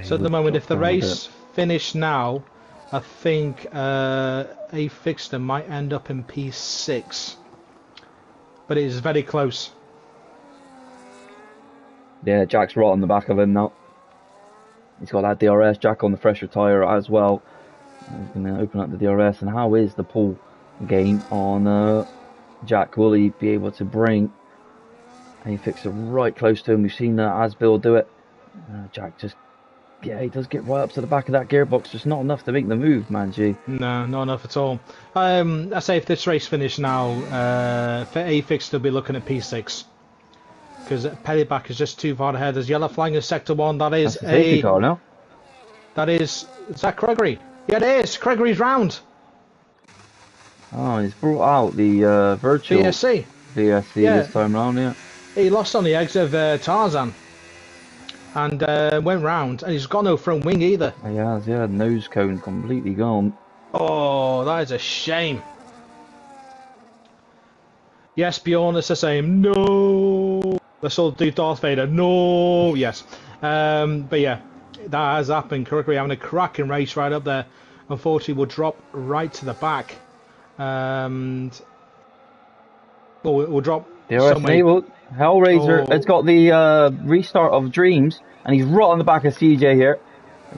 So at the moment, if the race finished now, I think a fixture might end up in P6. But it is very close. Yeah, Jack's right on the back of him now. He's got that DRS, Jack on the fresher tyre as well. He's going to open up the DRS. And how is the pull game on Jack? Will he be able to bring a fixture right close to him? We've seen Asbill do it. Jack just, yeah, he does get right up to the back of that gearbox. Just not enough to make the move, man, G. No, not enough at all. I say if this race finished now, for a fixture will be looking at P6. Because Pellyback is just too far ahead. There's yellow flying in sector 1. That is That's a safety car now. That is that Gregory? Yeah, it is. Gregory's round. Oh, he's brought out the virtual VSC this time round, yeah. He lost on the exit of Tarzan. And went round. And he's got no front wing either. He has, yeah. Nose cone completely gone. Oh, that is a shame. Yes, Bjorn is the same. No. Let's all do Darth Vader. No. Yes. But yeah, that has happened. Gregory having a cracking race right up there. Unfortunately, will drop right to the back. And we'll drop. Enabled. Hellraiser has got the restart of Dreams, and he's right on the back of CJ here.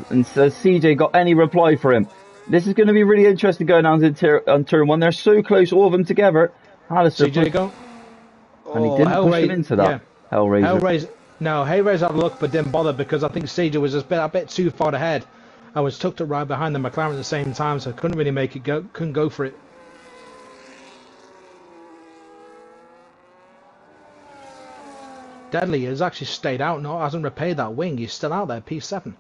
And says CJ got any reply for him. This is going to be really interesting going down to on turn 1. They're so close, all of them together. CJ go. And he didn't push him into that. Yeah. Hellraiser. No, Hellraiser had a look, but didn't bother because I think CJ was a bit too far ahead. I was tucked up right behind the McLaren at the same time, so I couldn't really make it go. Couldn't go for it. Deadly has actually stayed out. No, hasn't repaired that wing. He's still out there. P7.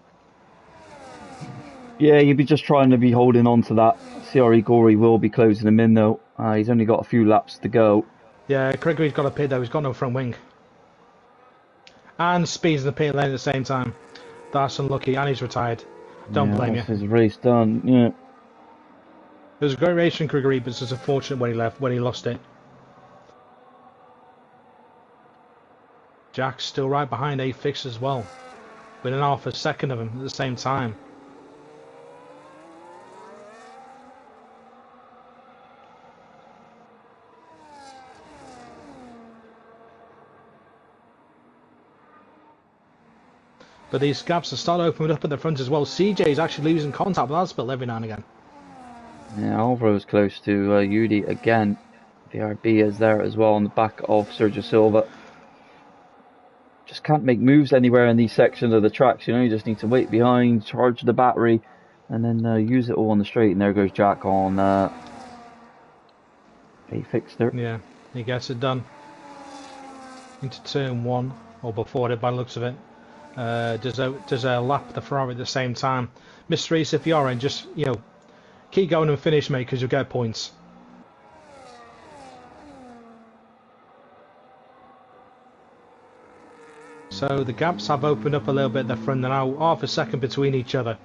Yeah, you'd be just trying to be holding on to that. CRE Gory will be closing him in though. He's only got a few laps to go. Yeah, Gregory's got a pit though. He's got no front wing. And speeds in the pit lane at the same time. That's unlucky, and he's retired. Don't blame you. His race done. Yeah. It was a great race from Gregory, but it's just unfortunate when he lost it. Jack's still right behind A-Fix as well. With half a second of him at the same time. But these gaps are starting to open up at the front as well. CJ is actually losing contact with Asbill every now and again. Yeah, Alvaro's close to Udi again. VRB is there as well on the back of Sergio Silva. Just can't make moves anywhere in these sections of the tracks, you know. You just need to wait behind, charge the battery, and then use it all on the straight. And there goes Jack on a fixture. Yeah, he gets it done. Into turn 1, or before it by the looks of it. Does a lap the Ferrari at the same time. Mr. Reese, if you're in, just, you know, keep going and finish, mate, because you'll get points. So the gaps have opened up a little bit at the front. They're now half a second between each other.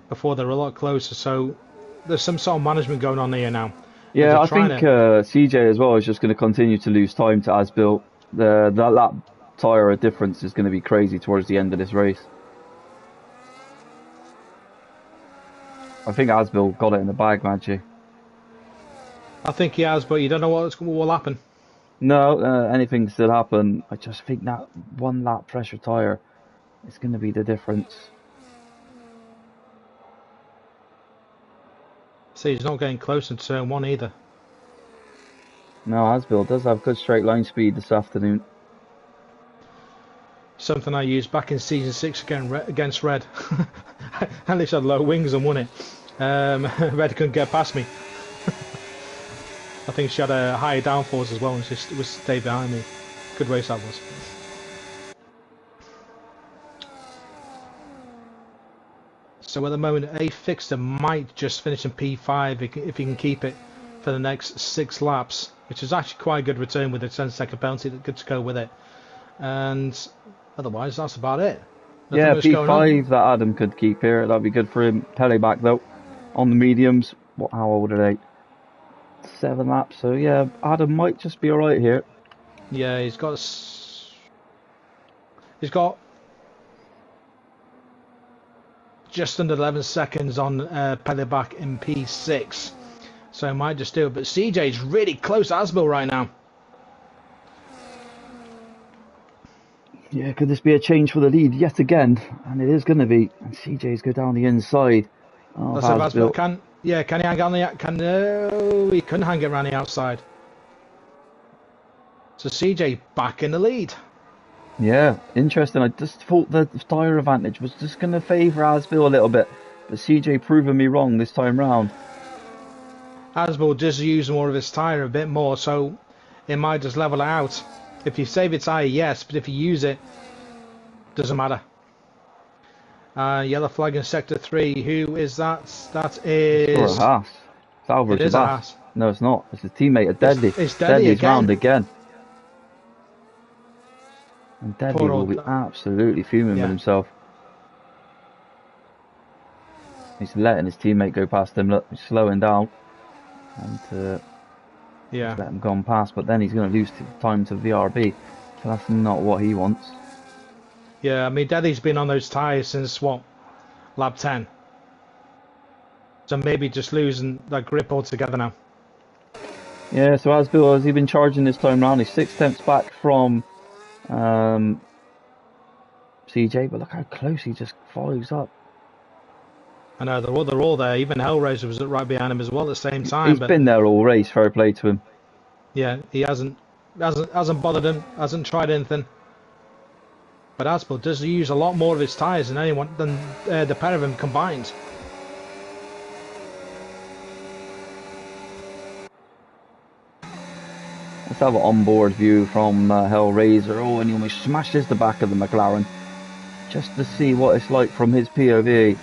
Before they're a lot closer. So there's some sort of management going on here now. Yeah, I think CJ as well is just going to continue to lose time to Asbill. That lap tyre difference is going to be crazy towards the end of this race. I think Asbill got it in the bag, Maggie. I think he has, but you don't know what will happen. No, anything can still happen. I just think that one lap pressure tyre is going to be the difference. See, he's not getting close in turn 1 either. No, Asbill does have good straight line speed this afternoon. Something I used back in season 6 against Red. At least I had low wings and won it. Red couldn't get past me. I think she had a higher downforce as well, and she was stayed behind me. Good race that was. So at the moment, A Fixer might just finish in P5 if he can keep it for the next 6 laps, which is actually quite a good return with a 10-second penalty that good to go with it. And otherwise, that's about it. Yeah, P5 that Adam could keep here. That'd be good for him. Pele back though. On the mediums, how old are they? 7 laps. So yeah, Adam might just be alright here. Yeah, he's got just under 11 seconds on Pele back in P6. So he might just do it. But CJ's really close to Asbill right now. Yeah, could this be a change for the lead yet again? And it is going to be. And CJ's go down the inside. Oh, Asbill can he hang on the no, he couldn't hang it around the outside. So CJ back in the lead. Yeah, interesting. I just thought the tyre advantage was just going to favour Asbill a little bit. But CJ proving me wrong this time round. Asbill just use more of his tyre a bit more, so it might just level it out. If you save your tyre, yes, but if you use it, doesn't matter. Yellow flag in sector 3. Who is that? That is... It's a Haas. It's Alvaro It is a Haas. No, it's not. It's his teammate, Deadly. It's Deadly Deadly's again. round again. And Deadly will be absolutely fuming with himself. He's letting his teammate go past him. Look, he's slowing down. And yeah, let him go on past, but then he's going to lose time to VRB. So that's not what he wants. Yeah, I mean, Deadly's been on those tyres since, what, lap 10. So maybe just losing that grip altogether now. Yeah, so Asbill, has he been charging this time round? He's 6 tenths back from CJ, but look how close he just follows up. I know, they're all there. Even Hellraiser was right behind him as well at the same time. He's been there all race, fair play to him. Yeah, he hasn't bothered him, hasn't tried anything. But Asbill does use a lot more of his tyres than anyone, than the pair of them combined. Let's have an onboard view from Hellraiser. Oh, and he almost smashes the back of the McLaren. Just to see what it's like from his POV.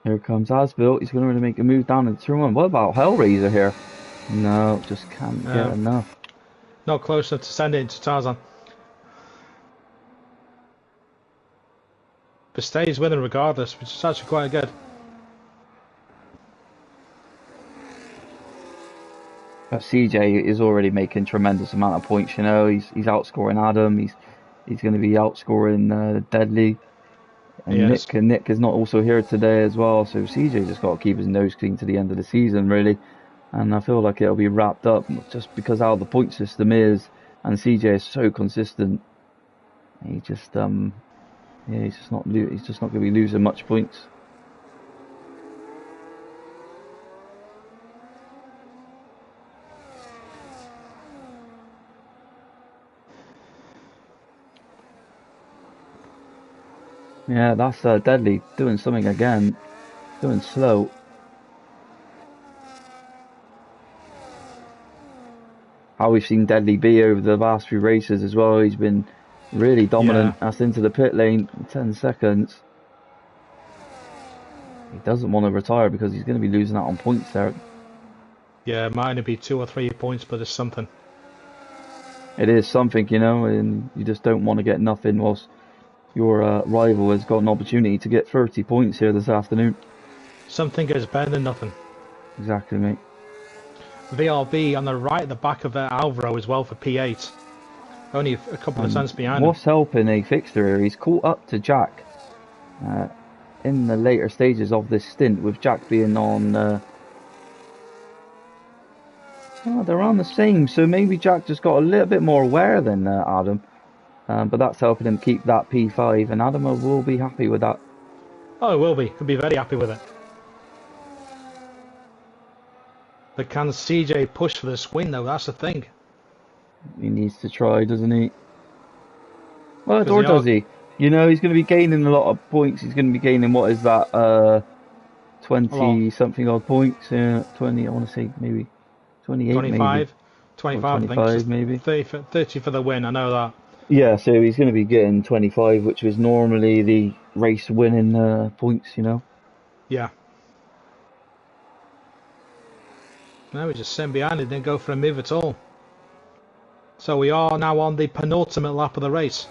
Here comes Asbill. He's going to really make a move down into turn 1. What about Hellraiser here? No, just can't get enough. Not close enough to send it into Tarzan. But stays with him regardless, which is actually quite good. But CJ is already making tremendous amount of points. You know, he's outscoring Adam. He's going to be outscoring Deadly. And Nick is not also here today as well, so CJ just got to keep his nose clean to the end of the season, really. And I feel like it'll be wrapped up just because how the point system is, and CJ is so consistent. He just he's just not going to be losing much points. Yeah, that's Deadly doing something again, doing slow. How we've seen Deadly be over the last few races as well. He's been really dominant. That's into the pit lane in 10 seconds. He doesn't want to retire because he's going to be losing out on points there. Yeah, it might only be 2 or 3 points, but it's something. It is something, you know, and you just don't want to get nothing whilst your rival has got an opportunity to get 30 points here this afternoon. Something is better than nothing. Exactly, mate. VRB on the right at the back of Alvaro as well for P8. Only a couple of cents behind him. What's helping a fixture here? He's caught up to Jack in the later stages of this stint, with Jack being on... they're on the same, so maybe Jack just got a little bit more aware than Adam. But that's helping him keep that P5, and Adam will be happy with that. Oh, he will be. He'll be very happy with it. But can CJ push for this win, though? That's the thing. He needs to try, doesn't he? Well, or does he? You know, he's going to be gaining a lot of points. He's going to be gaining, what is that, 20-something odd points? 20, I want to say maybe 28, 25, maybe. 25, 25 I think. maybe. 30 for the win, I know that. Yeah, so he's going to be getting 25, which was normally the race winning points, you know? Yeah. No, we just sent behind it, didn't go for a move at all. So we are now on the penultimate lap of the race.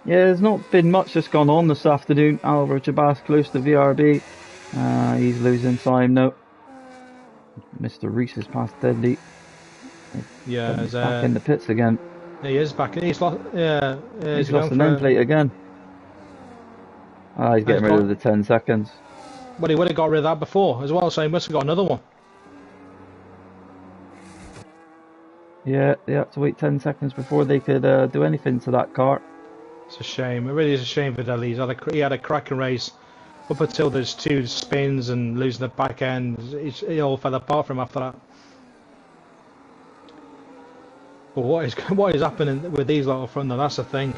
Yeah, there's not been much that's gone on this afternoon. Alvaro Jabas close to VRB. He's losing time now. Mr. Reese is past Deadly. Yeah, he's back in the pits again. He is back. He's lost. He's lost an end plate again. He's getting rid of the 10 seconds. Well, he would have got rid of that before as well, so he must have got another one. Yeah, they had to wait 10 seconds before they could do anything to that car. It's a shame. It really is a shame for Deli. He had a cracking race up until those 2 spins and losing the back end. It all fell apart for him after that. But what is happening with these lot up front though? That's the thing.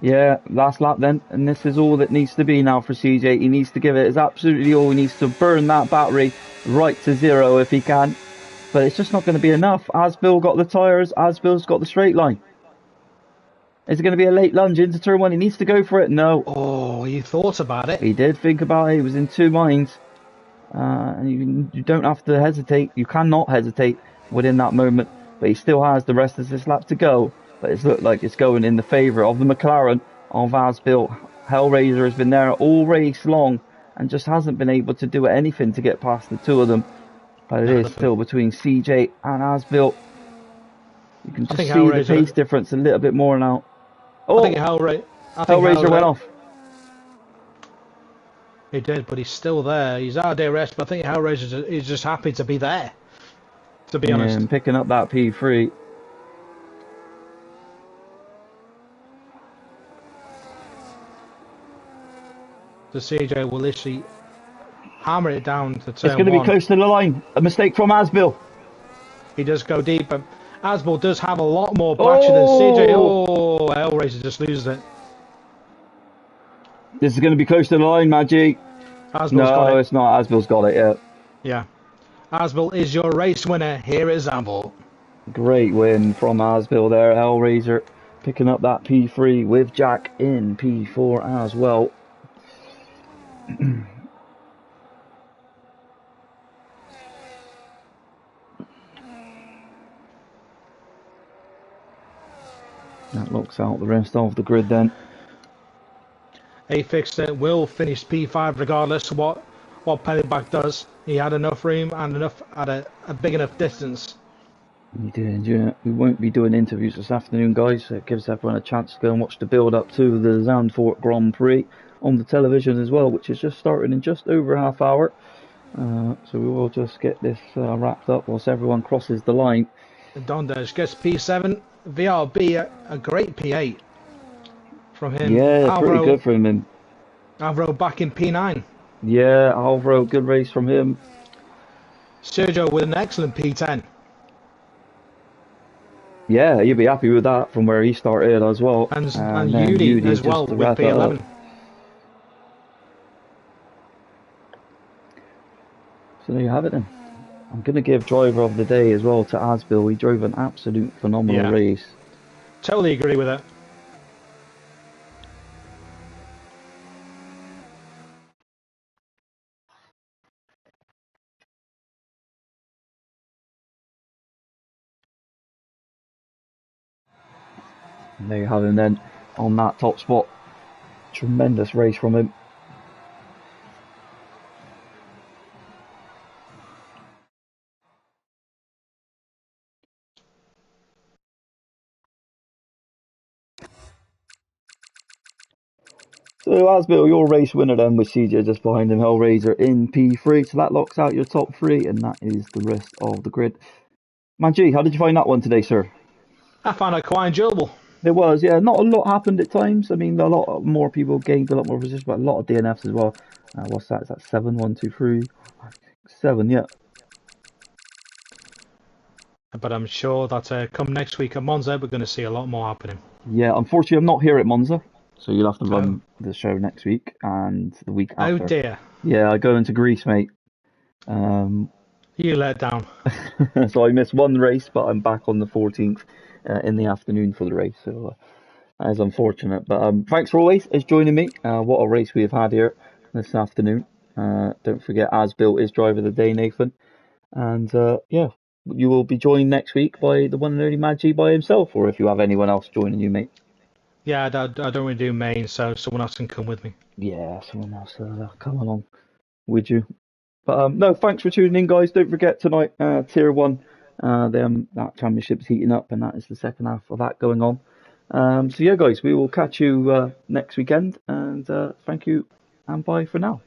Yeah, last lap then, and this is all that needs to be now for CJ. He needs to give it his absolutely all. He needs to burn that battery right to 0 if he can. But it's just not going to be enough. Asbill got the tyres, Asbill's got the straight line. Is it going to be a late lunge into turn 1? He needs to go for it. No. Oh, he thought about it. He did think about it. He was in 2 minds. And you don't have to hesitate. You cannot hesitate within that moment. But he still has the rest of this lap to go. But it's looked like it's going in the favour of the McLaren of Asbill. Hellraiser has been there all race long and just hasn't been able to do anything to get past the 2 of them. But it is still between CJ and Asbill. You can just see the pace difference a little bit more now. Oh, I think Hellraiser went off. He did, but he's still there. He's out of DRS, but I think Hellraiser is just happy to be there. To be honest. And picking up that P3. The CJ will literally hammer it down to turn 1. It's going to be close to the line. A mistake from Asbill. He does go deep, but Asbill does have a lot more battery than CJ. Oh, Hellraiser just loses it. This is going to be close to the line, Maggie. No, it's not. Asbill's got it, yeah. Yeah. Asbill is your race winner here at Zandvoort. Great win from Asbill there. Hellraiser picking up that P3 with Jack in P4 as well. That looks out the rest of the grid then. A fixer will finish P5 regardless of what Pennyback does. He had enough room and enough at a big enough distance. He did, yeah. We won't be doing interviews this afternoon, guys. So it gives everyone a chance to go and watch the build-up to the Zandvoort Grand Prix on the television as well, which is just starting in just over a half hour. So we will just get this wrapped up whilst everyone crosses the line. Dondesh gets P7. VRB, a great P8 from him. Yeah, Alvaro, pretty good from him. Alvaro back in P9. Yeah, Alvaro, good race from him. Sergio with an excellent P10. Yeah, you'd be happy with that from where he started as well. And Yudi as well with P11. So there you have it then. I'm going to give driver of the day as well to Asbill. He drove an absolute phenomenal race. Totally agree with it. And there you have him then on that top spot. Tremendous race from him. So Asbill, your race winner then with CJ just behind him, Hellraiser in P3. So that locks out your top three, and that is the rest of the grid. Manji, how did you find that one today, sir? I found it quite enjoyable. It was, yeah. Not a lot happened at times. I mean, a lot more people gained a lot more position, but a lot of DNFs as well. What's that? Is that 7? 1, 2, 3, 7, yeah. But I'm sure that come next week at Monza, we're going to see a lot more happening. Yeah, unfortunately, I'm not here at Monza, so you'll have to Oh. run the show next week and the week after. Oh dear. Yeah, I go into Greece, mate. You let down. So I missed one race, but I'm back on the 14th in the afternoon for the race. So that is unfortunate. But thanks for always joining me. What a race we have had here this afternoon. Don't forget, As Built is driver of the day, Nathan. And yeah, you will be joined next week by the one and only Maggie by himself, or if you have anyone else joining you, mate. Yeah, I don't really do main, so someone else can come with me. Yeah, someone else come along with you. But no, thanks for tuning in, guys. Don't forget tonight, Tier 1, that championship's heating up, and that is the second half of that going on. So yeah, guys, we will catch you next weekend, and thank you, and bye for now.